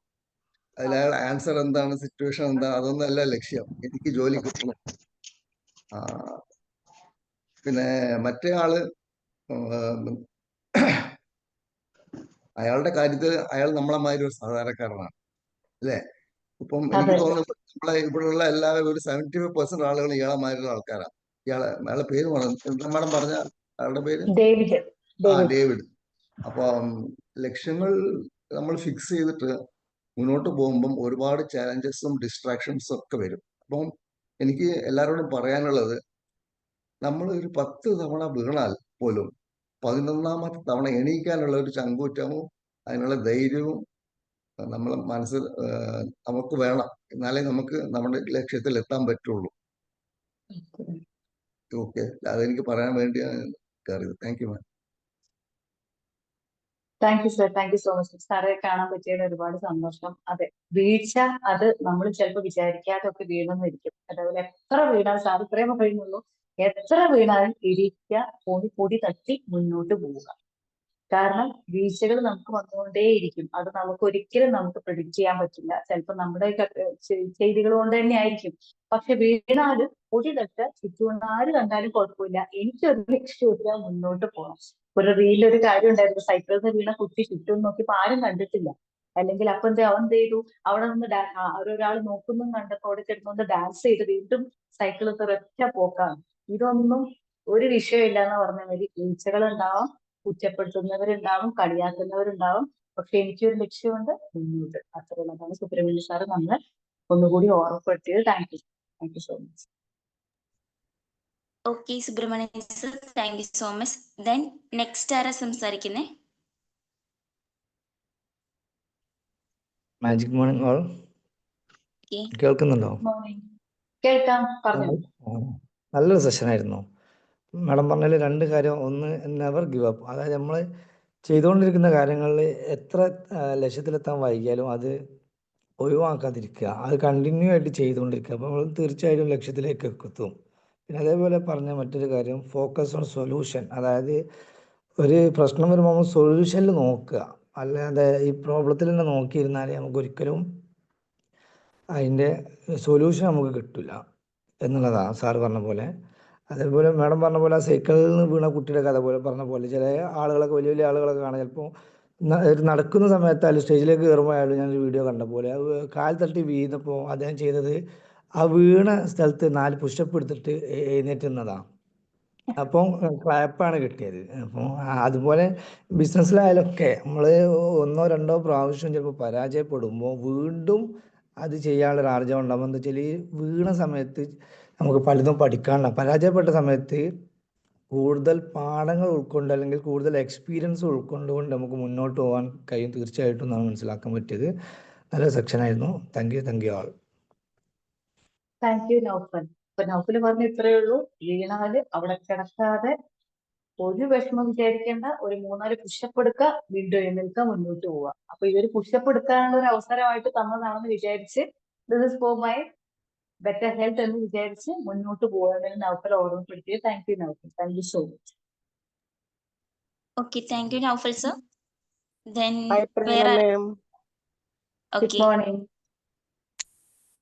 അതിൽ അയാൾ ആൻസർ എന്താണ്, സിറ്റുവേഷൻ എന്താ, അതൊന്നല്ല ലക്ഷ്യം, എനിക്ക് ജോലി കിട്ടണം. പിന്നെ മറ്റേ ആള് അയാളുടെ കാര്യത്തിൽ അയാൾ നമ്മളെ മാതിരി ഒരു സാധാരണക്കാരനാണ്, അല്ലേ? ഇപ്പം എനിക്ക് തോന്നുന്നു നമ്മളെ ഇവിടെയുള്ള എല്ലാവരും ഒരു 75% ആളുകൾ ഇയാളെ മാതിരിയുള്ള ആൾക്കാരാണ്. അയാളുടെ പേര് മാഡം പറഞ്ഞ അയാളുടെ പേര് ഡേവിഡ്. അപ്പം ലക്ഷ്യങ്ങൾ നമ്മൾ ഫിക്സ് ചെയ്തിട്ട് മുന്നോട്ട് പോകുമ്പം ഒരുപാട് ചാലഞ്ചസും ഡിസ്ട്രാക്ഷൻസും ഒക്കെ വരും. അപ്പം എനിക്ക് എല്ലാവരോടും പറയാനുള്ളത്, നമ്മൾ ഒരു 10 തവണ വീണാൽ പോലും 11ാമത്തെ തവണ എണീക്കാനുള്ള ഒരു ചങ്കൂറ്റവും അതിനുള്ള ധൈര്യവും നമ്മളെ മനസ്സിൽ നമുക്ക് വേണം. എന്നാലേ നമുക്ക് നമ്മുടെ ലക്ഷ്യത്തിൽ എത്താൻ പറ്റുള്ളൂ. ഓക്കെ, അതെനിക്ക് പറയാൻ വേണ്ടിയാണ് കയറിയത്. Thank you ma'am. Thank you sir, thank you so much. സാറെ കാണാൻ പറ്റിയതിൽ ഒരുപാട് സന്തോഷം. അതെ, വീഴ്ച അത് നമ്മൾ ചിലപ്പോൾ വിചാരിക്കാതെ ഒക്കെ വീണെന്നിരിക്കും. അതേപോലെ എത്ര വീണാൽ, സാർ ഇത്രയും പറയുന്നുള്ളൂ, എത്ര വീണാലും ഇരിക്കുക, പൊടി തട്ടി മുന്നോട്ട് പോവുക. കാരണം വീഴ്ചകൾ നമുക്ക് വന്നുകൊണ്ടേയിരിക്കും. അത് നമുക്ക് ഒരിക്കലും നമുക്ക് പ്രെഡിക്റ്റ് ചെയ്യാൻ പറ്റില്ല. ചിലപ്പോൾ നമ്മുടെ ചെയ്തികൾ കൊണ്ട് തന്നെ ആയിരിക്കും. പക്ഷെ വീണാലും പൊടി തട്ട, ചുറ്റും ആര് കണ്ടാലും കുഴപ്പമില്ല, എനിക്കൊരു ലക്ഷ്യമില്ല, മുന്നോട്ട് പോകണം. ഒരു റീലൊരു കാര്യം ഉണ്ടായിരുന്നു, സൈക്കിളിൽ നിന്ന് വീണ കുട്ടി ചുറ്റും നോക്കിയപ്പോ ആരും കണ്ടിട്ടില്ല. അല്ലെങ്കിൽ അപ്പൊ അവൻ ചെയ്തു, അവിടെ നിന്ന് ഒരാൾ നോക്കുന്നും കണ്ടപ്പോ അവിടെ കിടന്നുകൊണ്ട് ഡാൻസ് ചെയ്ത് വീണ്ടും സൈക്കിളിൽ ഒരൊറ്റ പോക്കാണ്. ഇതൊന്നും ഒരു വിഷയമില്ല എന്ന് പറഞ്ഞ മാതിരി വീഴ്ചകൾ ഉണ്ടാവാം, കുറ്റപ്പെടുത്തുന്നവരുണ്ടാവും, കളിയാക്കുന്നവരുണ്ടാവും. പക്ഷെ എനിക്കൊരു ലക്ഷ്യമുണ്ട്, മുന്നോട്ട്. അത്രയുള്ളതാണ് സുബ്രഹ്മണ്യ സാറ് നമ്മൾ ഒന്നുകൂടി ഓർമ്മപ്പെടുത്തിയത്. Thank you so much. Okay Subrahmanyan sir, thank you so much. Then next ആരാ സംസാരിക്കുന്നേ? Magic morning all. കേൾക്കുന്നുണ്ടോ? കേൾക്കാം, പറഞ്ഞു. നല്ലൊരു സെഷൻ ആയിരുന്നു. മാഡം പറഞ്ഞതിൽ 2 കാര്യം. ഒന്ന്, നെവർ ഗിവ് അപ്പ്. അതായത് നമ്മൾ ചെയ്തുകൊണ്ടിരിക്കുന്ന കാര്യങ്ങളിൽ എത്ര ലക്ഷ്യത്തിലെത്താൻ വൈകിയാലും അത് ഒഴിവാക്കാതിരിക്കുക, അത് കണ്ടിന്യൂ ആയിട്ട് ചെയ്തുകൊണ്ടിരിക്കുക. അപ്പോൾ നമ്മൾ തീർച്ചയായിട്ടും ലക്ഷ്യത്തിലേക്ക് എത്തും. പിന്നെ അതേപോലെ പറഞ്ഞ മറ്റൊരു കാര്യം, ഫോക്കസ് ഓൺ സൊല്യൂഷൻ. അതായത് ഒരു പ്രശ്നം വരുമ്പോൾ നമ്മൾ സൊല്യൂഷനിൽ നോക്കുക, അല്ലാതെ ഈ പ്രോബ്ലത്തിൽ തന്നെ നോക്കിയിരുന്നാൽ നമുക്ക് ഒരിക്കലും അതിൻ്റെ സൊല്യൂഷൻ നമുക്ക് കിട്ടില്ല എന്നുള്ളതാണ് സാറ് പറഞ്ഞ പോലെ. അതേപോലെ മാഡം പറഞ്ഞ പോലെ ആ സൈക്കിളിൽ നിന്ന് വീണ കുട്ടിയുടെ കഥ പോലെ പറഞ്ഞ പോലെ, ചില ആളുകളൊക്കെ, വലിയ വലിയ ആളുകളൊക്കെ കാണാൻ ചിലപ്പോൾ നടക്കുന്ന സമയത്തായാലും സ്റ്റേജിലേക്ക് കയറുമ്പോഴായാലും ഞാനൊരു വീഡിയോ കണ്ട പോലെ കാൽ തട്ടി വീണപ്പോൾ അദ്ദേഹം ചെയ്തത് ആ വീണ സ്ഥലത്ത് 4 പുഷപ്പ് എടുത്തിട്ട് എഴുന്നേറ്റ് നിന്നതാണ്. അപ്പം ക്ലാപ്പാണ് കിട്ടിയത്. അപ്പോൾ അതുപോലെ ബിസിനസ്സിലായാലൊക്കെ നമ്മൾ 1 2 പ്രാവശ്യം ചിലപ്പോൾ പരാജയപ്പെടുമ്പോൾ വീണ്ടും അത് ചെയ്യാനുള്ളൊരു ആർജവം ഉണ്ടാകും. എന്താ വെച്ചാൽ ഈ വീണ സമയത്ത് നമുക്ക് പലതും പഠിക്കാനുണ്ടാകും. പരാജയപ്പെട്ട സമയത്ത് കൂടുതൽ പാഠങ്ങൾ ഉൾക്കൊണ്ട് അല്ലെങ്കിൽ കൂടുതൽ എക്സ്പീരിയൻസ് ഉൾക്കൊണ്ടുകൊണ്ട് നമുക്ക് മുന്നോട്ട് പോകാൻ കഴിയും. തീർച്ചയായിട്ടും എന്നാണ് മനസ്സിലാക്കാൻ പറ്റിയത്. നല്ല സെക്ഷനായിരുന്നു. Thank you all. Thank you Naufal. അപ്പൊ നൗഫൽ പറഞ്ഞ ഇത്രയേ ഉള്ളൂ. വീണാല് അവിടെ കിടക്കാതെ ഒരു വിഷമം വിചാരിക്കേണ്ട, ഒരു 3-4 പുഷപ്പ് എടുക്കുക, വീണ്ടും എഴുന്നേൽക്കുക, മുന്നോട്ട് പോവുക. അപ്പൊ ഇതൊരു പുഷപ്പ് എടുക്കാനുള്ള ഒരു അവസരമായിട്ട് തന്നതാണെന്ന് വിചാരിച്ച് this is for my better health എന്ന് വിചാരിച്ച് മുന്നോട്ട് പോകണമെന്ന് നൗഫൽ ഓർമ്മപ്പെടുത്തി. Thank you Naufal. Thank you so much. Okay, thank you Naufal sir. Then hi Praveena വേറെ മാം, ഗുഡ് ഓക്കെ മോർണിംഗ്.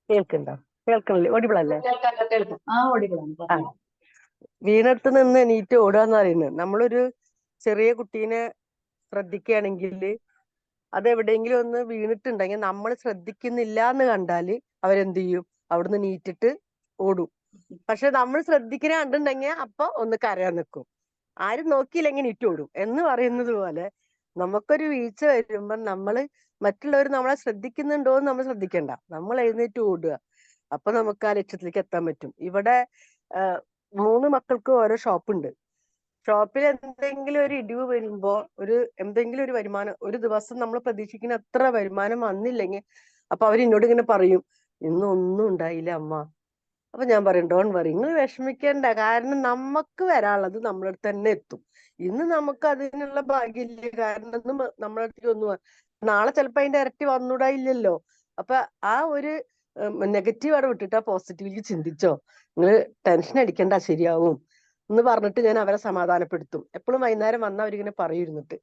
കേൾക്കണ്ടോ? കേൾക്കണില്ലേ? ഓഡിബിൾ അല്ലേ? കേൾക്കാം കേൾക്കാം. ഓടികളാണ് ആ, പറഞ്ഞു. വീണടുത്ത് നിന്ന് എണീറ്റ് ഓടുക എന്ന് പറയുന്നത്, നമ്മളൊരു ചെറിയ കുട്ടീനെ ശ്രദ്ധിക്കുകയാണെങ്കിൽ അതെവിടെയെങ്കിലും ഒന്ന് വീണിട്ടുണ്ടെങ്കിൽ നമ്മൾ ശ്രദ്ധിക്കുന്നില്ല എന്ന് കണ്ടാല് അവരെന്ത് ചെയ്യും? അവിടുന്ന് നീറ്റിട്ട് ഓടും. പക്ഷെ നമ്മൾ ശ്രദ്ധിക്കുന്ന കണ്ടിട്ടുണ്ടെങ്കിൽ അപ്പൊ ഒന്ന് കരയാൻ നിൽക്കും. ആരും നോക്കിയില്ലെങ്കിൽ നീറ്റ് ഓടും എന്ന് പറയുന്നത് പോലെ നമുക്കൊരു വീഴ്ച വരുമ്പോൾ മറ്റുള്ളവർ നമ്മളെ ശ്രദ്ധിക്കുന്നുണ്ടോ എന്ന് നമ്മൾ ശ്രദ്ധിക്കണ്ട, നമ്മൾ എഴുന്നേറ്റ് ഓടുക. അപ്പൊ നമുക്ക് ആ ലക്ഷ്യത്തിലേക്ക് എത്താൻ പറ്റും. ഇവിടെ 3 മക്കൾക്ക് ഓരോ ഷോപ്പുണ്ട്. ഷോപ്പിൽ എന്തെങ്കിലും ഒരു ഇടിവ് വരുമ്പോ എന്തെങ്കിലും ഒരു വരുമാനം, ഒരു ദിവസം നമ്മൾ പ്രതീക്ഷിക്കുന്ന അത്ര വരുമാനം വന്നില്ലെങ്കിൽ അപ്പൊ അവരെന്നോട് ഇങ്ങനെ പറയും, ഇന്നൊന്നും ഉണ്ടായില്ല അമ്മ. അപ്പൊ ഞാൻ പറയും, ഡോൺ വറി, നിങ്ങൾ വിഷമിക്കേണ്ട, കാരണം നമുക്ക് വരാനുള്ളത് നമ്മളെ അടുത്ത് തന്നെ എത്തും. ഇന്ന് നമുക്ക് അതിനുള്ള ഭാഗ്യമില്ല, കാരണം നമ്മളെ അടുത്തേക്ക് ഒന്നും നാളെ ചിലപ്പോ അതിന്റെ ഇരട്ടി വന്നൂടായില്ലല്ലോ. അപ്പൊ ആ ഒരു നെഗറ്റീവ് അവിടെ വിട്ടിട്ട് ആ പോസിറ്റീവിലേക്ക് ചിന്തിച്ചോ, നിങ്ങൾ ടെൻഷൻ അടിക്കണ്ട, ശരിയാവും എന്ന് പറഞ്ഞിട്ട് ഞാൻ അവരെ സമാധാനപ്പെടുത്തും. എപ്പോഴും വൈകുന്നേരം വന്നാൽ അവരിങ്ങനെ പറയുന്നിട്ട്.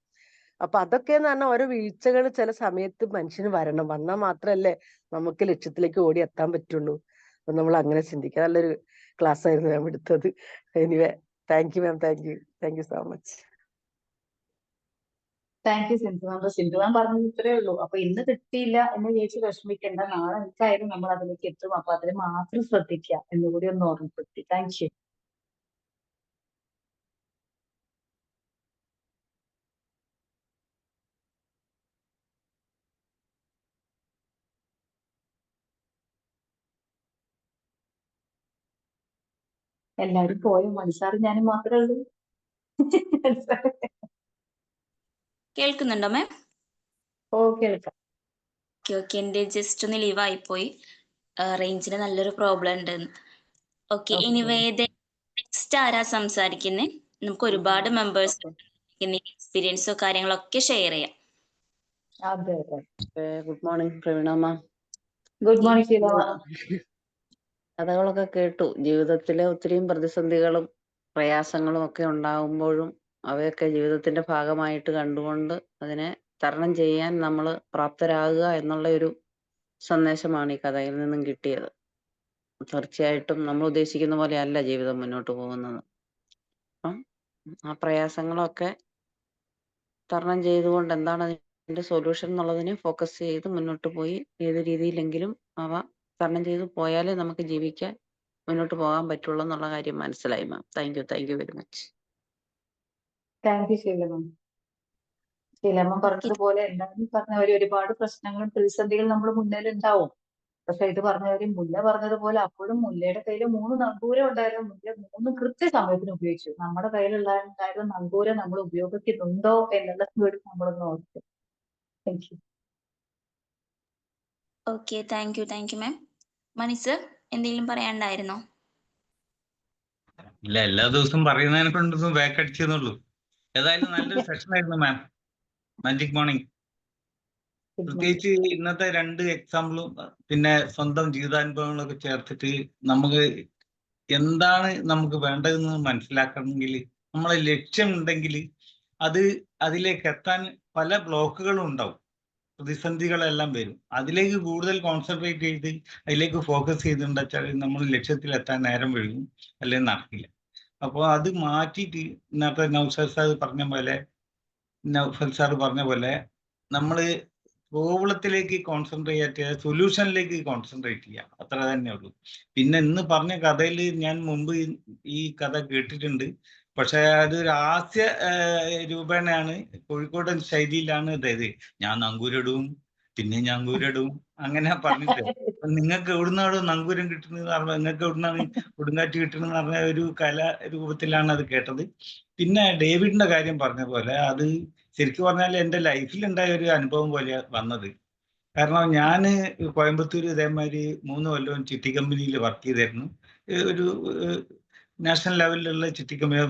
അപ്പൊ അതൊക്കെയെന്ന് പറഞ്ഞാൽ ഓരോ വീഴ്ചകൾ ചില സമയത്ത് മനുഷ്യന് വന്നാൽ മാത്രല്ലേ നമുക്ക് ലക്ഷ്യത്തിലേക്ക് ഓടി എത്താൻ പറ്റുള്ളൂ. അപ്പൊ നമ്മൾ അങ്ങനെ ചിന്തിക്കുക. നല്ലൊരു ക്ലാസ് ആയിരുന്നു മാം എടുത്തത്. Anyway, thank you ma'am, thank you so much. Thank you Sindhu ma'am. Sindhu ma'am പറഞ്ഞത് ഇത്രയേ ഉള്ളൂ. അപ്പൊ ഇന്ന് കിട്ടിയില്ല എന്ന് വിചാരിച്ച് വിഷമിക്കേണ്ട, നാളെ എന്തായാലും നമ്മൾ അതിലേക്ക് എത്തും. അപ്പൊ അതിൽ മാത്രം ശ്രദ്ധിക്കുക എന്നുകൂടി ഒന്ന് ഓർമ്മപ്പെടുത്തി. Thank U. എല്ലാരും പോയോ? മണിസാറ് ഞാനും മാത്രമേ ഉള്ളൂ. കേൾക്കുന്നുണ്ടോ മാം? ഓ കേൾക്കാം. ഓക്കെ, എൻ്റെ ജസ്റ്റ് ഒന്ന് ലീവ് ആയിപ്പോയി. റേഞ്ചിന് നല്ലൊരു പ്രോബ്ലം ഉണ്ട്. ഓക്കെ, എനിവേ നെക്സ്റ്റ് ആരാ സംസാരിക്കുന്നേ? നമുക്ക് ഒരുപാട് മെമ്പേഴ്സ് എക്സ്പീരിയൻസോ കാര്യങ്ങളൊക്കെ ഷെയർ ചെയ്യാം. അതെ അതെ. ഗുഡ് മോർണിംഗ് പ്രവീണ മാം. ഗുഡ് മോർണിംഗ് ശീല മാം. കഥകളൊക്കെ കേട്ടു. ജീവിതത്തിലെ ഒത്തിരിയും പ്രതിസന്ധികളും പ്രയാസങ്ങളും ഒക്കെ ഉണ്ടാകുമ്പോഴും അവയൊക്കെ ജീവിതത്തിന്റെ ഭാഗമായിട്ട് കണ്ടുകൊണ്ട് അതിനെ തരണം ചെയ്യാൻ നമ്മൾ പ്രാപ്തരാകുക എന്നുള്ള ഒരു സന്ദേശമാണ് ഈ കഥയിൽ നിന്നും കിട്ടിയത്. തീർച്ചയായിട്ടും നമ്മൾ ഉദ്ദേശിക്കുന്ന പോലെ അല്ല ജീവിതം മുന്നോട്ട് പോകുന്നത്. അപ്പം ആ പ്രയാസങ്ങളൊക്കെ തരണം ചെയ്തുകൊണ്ട് എന്താണ് അതിന്റെ സൊല്യൂഷൻ എന്നുള്ളതിനെ ഫോക്കസ് ചെയ്ത് മുന്നോട്ട് പോയി ഏത് രീതിയിലെങ്കിലും അവ തരണം ചെയ്ത് പോയാലേ നമുക്ക് ജീവിക്കാൻ മുന്നോട്ട് പോകാൻ പറ്റുള്ളൂ എന്നുള്ള കാര്യം മനസ്സിലായി ma'am. Thank you very much. Thank you Sheela ma'am. ശീല മാം പറഞ്ഞതുപോലെ എല്ലാവരും പറഞ്ഞവര് ഒരുപാട് പ്രശ്നങ്ങളും പ്രതിസന്ധികളും നമ്മുടെ മുന്നിൽ ഉണ്ടാവും. പക്ഷെ ഇത് പറഞ്ഞവര് മുല്ല പറഞ്ഞതുപോലെ അപ്പോഴും മുല്ലയുടെ കയ്യിൽ 3 നങ്കൂരം ഉണ്ടായിരുന്നു. മുല്ല 3 കൃത്യസമയത്തിന് ഉപയോഗിച്ചു. നമ്മുടെ കയ്യിലുണ്ടായിരുന്ന നങ്കൂരം നമ്മൾ ഉപയോഗിക്കുന്നുണ്ടോ എന്നുള്ളത് കൂടി നമ്മളൊന്ന് ഓർക്കും. Thank you. Okay, thank you ma'am. Mani sir, എന്തെങ്കിലും പറയാനുണ്ടായിരുന്നോ? ഇല്ല, എല്ലാ ദിവസവും പറയുന്നതിനെ കൊണ്ടൊന്നും വേക്കടിച്ചെന്നുള്ളൂ. ഏതായാലും നല്ലൊരു സെഷൻ ആയിരുന്നു മാം. Magic morning. പ്രത്യേകിച്ച് ഇന്നത്തെ 2 എക്സാമ്പിളും പിന്നെ സ്വന്തം ജീവിതാനുഭവങ്ങളൊക്കെ ചേർത്തിട്ട് നമുക്ക് എന്താണ് നമുക്ക് വേണ്ടതെന്ന് മനസ്സിലാക്കണമെങ്കിൽ, നമ്മളെ ലക്ഷ്യമുണ്ടെങ്കിൽ അതിലേക്ക് എത്താൻ പല ബ്ലോക്കുകളും ഉണ്ടാവും, പ്രതിസന്ധികളെല്ലാം വരും. അതിലേക്ക് കൂടുതൽ കോൺസെൻട്രേറ്റ് ചെയ്ത് അതിലേക്ക് ഫോക്കസ് ചെയ്തിട്ടുണ്ടെച്ചാൽ നമ്മൾ ലക്ഷ്യത്തിലെത്താൻ നേരം വഴുകും, അല്ലെങ്കിൽ നടക്കില്ല. അപ്പോൾ അത് മാറ്റിയിട്ട് നേരത്തെ നൗഫൽ സാർ പറഞ്ഞ പോലെ നമ്മൾ പ്രോബ്ലത്തിലേക്ക് കോൺസെൻട്രേറ്റ് ചെയ്യുക, സൊല്യൂഷനിലേക്ക് കോൺസെൻട്രേറ്റ് ചെയ്യുക, അത്ര തന്നെ ഉള്ളൂ. പിന്നെ ഇന്ന് പറഞ്ഞ കഥയിൽ ഞാൻ മുമ്പ് ഈ കഥ കേട്ടിട്ടുണ്ട്, പക്ഷെ അതൊരു ഹാസ്യ രൂപേണയാണ്, കോഴിക്കോടൻ ശൈലിയിലാണ്. അതായത് ഞാൻ നങ്കൂരിടും, പിന്നെ ഞങ്കൂരിടും, അങ്ങനെ പറഞ്ഞിട്ട് നിങ്ങൾക്ക് എവിടുന്നാണോ നങ്കൂരം കിട്ടുന്നത് പറഞ്ഞാൽ നിങ്ങൾക്ക് എവിടുന്നാണ് കൊടുങ്കാറ്റ് കിട്ടുന്നത് പറഞ്ഞ ഒരു കല രൂപത്തിലാണ് അത് കേട്ടത്. പിന്നെ ഡേവിഡിന്റെ കാര്യം പറഞ്ഞ പോലെ അത് ശരിക്കും പറഞ്ഞാൽ എൻ്റെ ലൈഫിൽ ഉണ്ടായ ഒരു അനുഭവം പോലെ വന്നത്. കാരണം ഞാൻ കോയമ്പത്തൂർ ഇതേമാതിരി 3 കൊല്ലം ചിട്ടി കമ്പനിയിൽ വർക്ക് ചെയ്തായിരുന്നു. ഒരു നാഷണൽ ലെവലിലുള്ള ചിട്ടി കമ്പനി,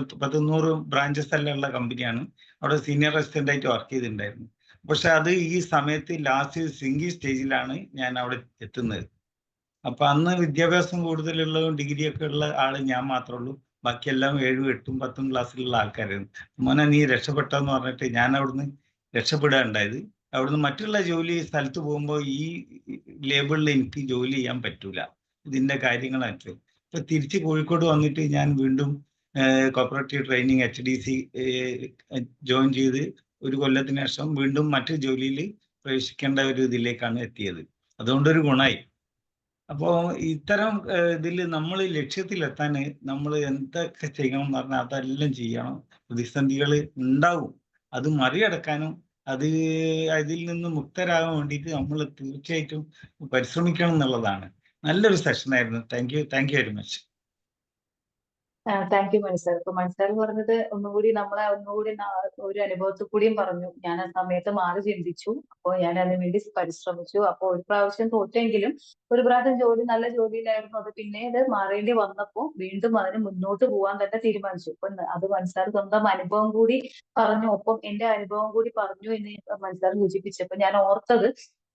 100 ബ്രാഞ്ചസ് എല്ലാം ഉള്ള കമ്പനിയാണ്. അവിടെ സീനിയർ അസിസ്റ്റന്റ് ആയിട്ട് വർക്ക് ചെയ്തിട്ടുണ്ടായിരുന്നു. പക്ഷെ അത് ഈ സമയത്ത് ലാസ്റ്റ് സിംഗിങ് സ്റ്റേജിലാണ് ഞാൻ അവിടെ എത്തുന്നത്. അപ്പൊ അന്ന് വിദ്യാഭ്യാസം കൂടുതലുള്ളതും ഡിഗ്രി ഒക്കെ ഉള്ള ആള് ഞാൻ മാത്രമേ ഉള്ളൂ. ബാക്കിയെല്ലാം 7, 8, 10 ക്ലാസ്സിലുള്ള ആൾക്കാരായിരുന്നു. മോനെ നീ രക്ഷപ്പെട്ടെന്ന് പറഞ്ഞിട്ട് ഞാൻ അവിടുന്ന് രക്ഷപ്പെടുക ഉണ്ടായത്. അവിടുന്ന് മറ്റുള്ള ജോലി സ്ഥലത്ത് പോകുമ്പോൾ ഈ ലേബിളിൽ എനിക്ക് ജോലി ചെയ്യാൻ പറ്റൂല, ഇതിന്റെ കാര്യങ്ങളായിട്ട്. ഇപ്പൊ തിരിച്ച് കോഴിക്കോട് വന്നിട്ട് ഞാൻ വീണ്ടും കോപ്പറേറ്റീവ് ട്രെയിനിങ് HDC ജോയിൻ ചെയ്ത് 1 കൊല്ലത്തിന് ശേഷം വീണ്ടും മറ്റു ജോലിയിൽ പ്രവേശിക്കേണ്ട ഒരു ഇതിലേക്കാണ് എത്തിയത്. അതുകൊണ്ടൊരു ഗുണമായി. അപ്പോൾ ഇത്തരം ഇതിൽ നമ്മൾ ലക്ഷ്യത്തിലെത്താൻ നമ്മൾ എന്തൊക്കെ ചെയ്യണം എന്ന് പറഞ്ഞാൽ അതെല്ലാം ചെയ്യണം. പ്രതിസന്ധികൾ ഉണ്ടാവും, അത് മറികടക്കാനും അതിൽ നിന്ന് മുക്തരാകാൻ വേണ്ടിയിട്ട് നമ്മൾ തീർച്ചയായിട്ടും പരിശ്രമിക്കണം എന്നുള്ളതാണ്. നല്ലൊരു സെഷനായിരുന്നു. Thank you very much. Thank you Manas sir. ഇപ്പൊ മനസ്സാർ പറഞ്ഞത് ഒന്നുകൂടി നമ്മളെ ഒരു അനുഭവത്തിൽ കൂടിയും പറഞ്ഞു. ഞാൻ ആ സമയത്ത് മാറി ചിന്തിച്ചു, അപ്പോൾ ഞാൻ അതിനു വേണ്ടി പരിശ്രമിച്ചു. അപ്പോൾ ഒരു പ്രാവശ്യം തോറ്റെങ്കിലും ഒരു പ്രാവശ്യം നല്ല ജോലിയിലായിരുന്നു. അത് പിന്നീട് മാറേണ്ടി വന്നപ്പോൾ വീണ്ടും അതിന് മുന്നോട്ട് പോകാൻ തന്നെ തീരുമാനിച്ചു. അപ്പൊ അത് മനസ്സാർ സ്വന്തം അനുഭവം കൂടി പറഞ്ഞു, ഒപ്പം എന്റെ അനുഭവം കൂടി പറഞ്ഞു എന്ന് മനസ്സാർ സൂചിപ്പിച്ചപ്പോ ഞാൻ ഓർത്തത്,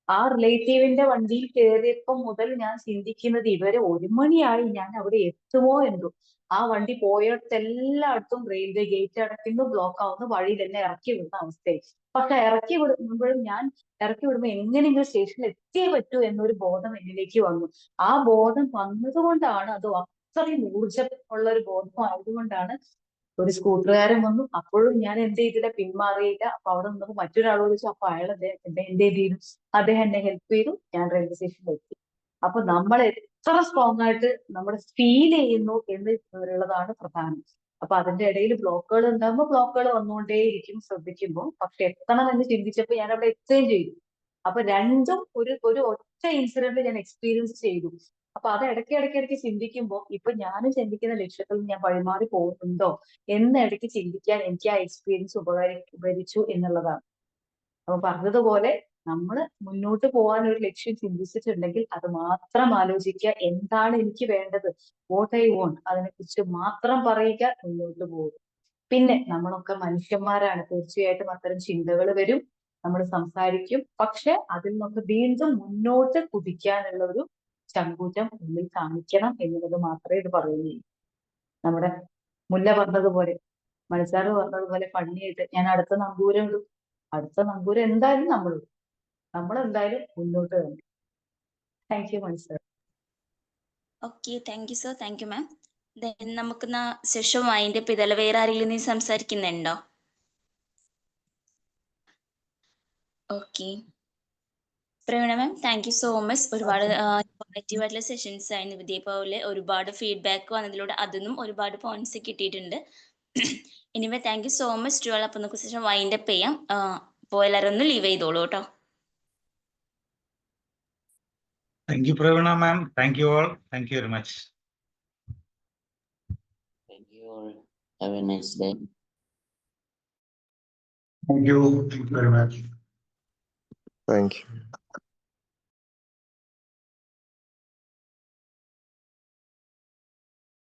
ആ റിലേറ്റീവിന്റെ വണ്ടിയിൽ കയറിയപ്പോൾ മുതൽ ഞാൻ ചിന്തിക്കുന്നത് ഇവര് 1 മണിയായി, ഞാൻ അവിടെ എത്തുമോ എന്തോ. ആ വണ്ടി പോയിടത്തെല്ലായിടത്തും റെയിൽവേ ഗേറ്റ് അടയ്ക്കുന്നു, ബ്ലോക്ക് ആവുന്നു, വഴിയിൽ എന്നെ ഇറക്കി വിടുന്ന അവസ്ഥയായി. പക്ഷെ ഇറക്കി വിടുമ്പോഴും എങ്ങനെയെങ്കിലും സ്റ്റേഷനിൽ എത്തിയേ പറ്റൂ എന്നൊരു ബോധം എന്നിലേക്ക് വന്നു. ആ ബോധം വന്നതുകൊണ്ടാണ്, അത് അത്രയും ഊർജ്ജമുള്ള ഒരു ബോധം ആയതുകൊണ്ടാണ് ഒരു സ്കൂട്ടറുകാരൻ വന്നു. അപ്പോഴും ഞാൻ എന്ത് ചെയ്തില്ല, പിന്മാറിയില്ല. അപ്പൊ അവിടെ നിന്നപ്പോൾ മറ്റൊരാളോട് ചോദിച്ചു. അപ്പൊ അയാൾ എന്ത് ചെയ്തു, അദ്ദേഹം എന്നെ ഹെൽപ്പ് ചെയ്തു. ഞാൻ റെയിൽവേ സ്റ്റേഷനിൽ എത്തി. അപ്പൊ നമ്മൾ എത്ര സ്ട്രോങ് ആയിട്ട് നമ്മൾ ഫീൽ ചെയ്യുന്നു എന്നുള്ളതാണ് പ്രധാനം. അപ്പൊ അതിന്റെ ഇടയിൽ ബ്ലോക്കുകൾ ഉണ്ടാകുമ്പോൾ ബ്ലോക്കുകൾ വന്നുകൊണ്ടേയിരിക്കും ശ്രദ്ധിക്കുമ്പോൾ. പക്ഷെ എത്തണം എന്ന് ചിന്തിച്ചപ്പോൾ ഞാൻ അവിടെ എത്തുകയും ചെയ്തു. അപ്പൊ രണ്ടും ഒരു ഒറ്റ ഇൻസിഡന്റ് ഞാൻ എക്സ്പീരിയൻസ് ചെയ്തു. അപ്പൊ അത് ഇടയ്ക്ക് ചിന്തിക്കുമ്പോൾ ഇപ്പൊ ഞാനും ചിന്തിക്കുന്ന ലക്ഷ്യത്തിൽ ഞാൻ വഴിമാറി പോകുന്നുണ്ടോ എന്ന് ഇടയ്ക്ക് ചിന്തിക്കാൻ എനിക്ക് ആ എക്സ്പീരിയൻസ് ഉപകരിച്ചു എന്നുള്ളതാണ്. അപ്പൊ പറഞ്ഞതുപോലെ നമ്മൾ മുന്നോട്ട് പോകാൻ ഒരു ലക്ഷ്യം ചിന്തിച്ചിട്ടുണ്ടെങ്കിൽ അത് മാത്രം ആലോചിക്കുക, എന്താണ് എനിക്ക് വേണ്ടത്, വാട്ട് ഐ വോണ്ട്, അതിനെക്കുറിച്ച് മാത്രം പറയുക, മുന്നോട്ട് പോകുക. പിന്നെ നമ്മളൊക്കെ മനുഷ്യന്മാരാണ്, തീർച്ചയായിട്ടും അത്തരം ചിന്തകൾ വരും, നമ്മൾ സംസാരിക്കും. പക്ഷെ അതിൽ നിന്നൊക്കെ വീണ്ടും മുന്നോട്ട് കുതിക്കാനുള്ള ഒരു ചങ്കൂറ്റം ഉള്ളിൽ കാണിക്കണം എന്നുള്ളത് മാത്രമേ ഇത് പറയുന്നുള്ളൂ. നമ്മുടെ മുല്ല പറഞ്ഞതുപോലെ, മനസ്സാറ് പറഞ്ഞതുപോലെ പണിയായിട്ട് ഞാൻ അടുത്ത നങ്കൂരം ഇടും. അടുത്ത നങ്കൂരം എന്തായാലും നമ്മൾ എന്തായാലും മുന്നോട്ട് വരണം. Thank you Manas sir. Okay, thank you sir, thank you ma'am. നമുക്ക് സെഷൻ വൈൻഡ് അപ്പ് ചെയ്താലോ? വേറെ ആരെങ്കിലും നീ സംസാരിക്കുന്നുണ്ടോ? Okay, Praveena ma'am, thank you so much. ഒരുപാട് ഇൻഫോർമേറ്റീവ് ആയിട്ടുള്ള സെഷൻസ് ആയിരുന്നു. ഇതേപോലെ ഒരുപാട് ഫീഡ്ബാക്ക് വന്നതിലൂടെ അതിനും ഒരുപാട് പോയിന്റ്സ് കിട്ടിയിട്ടുണ്ട്. Anyway thank you so much to all. അപ്പൊ നമുക്ക് സെഷൻ വൈൻഡ് അപ്പ് ചെയ്യാം. അപ്പോൾ എല്ലാവരും ഒന്ന് ലീവ് ചെയ്തോളൂ കേട്ടോ. Thank you, Pravina ma'am. Thank you all. Thank you very much. Thank you all. Have a nice day. Thank you. Thank you very much. Thank you.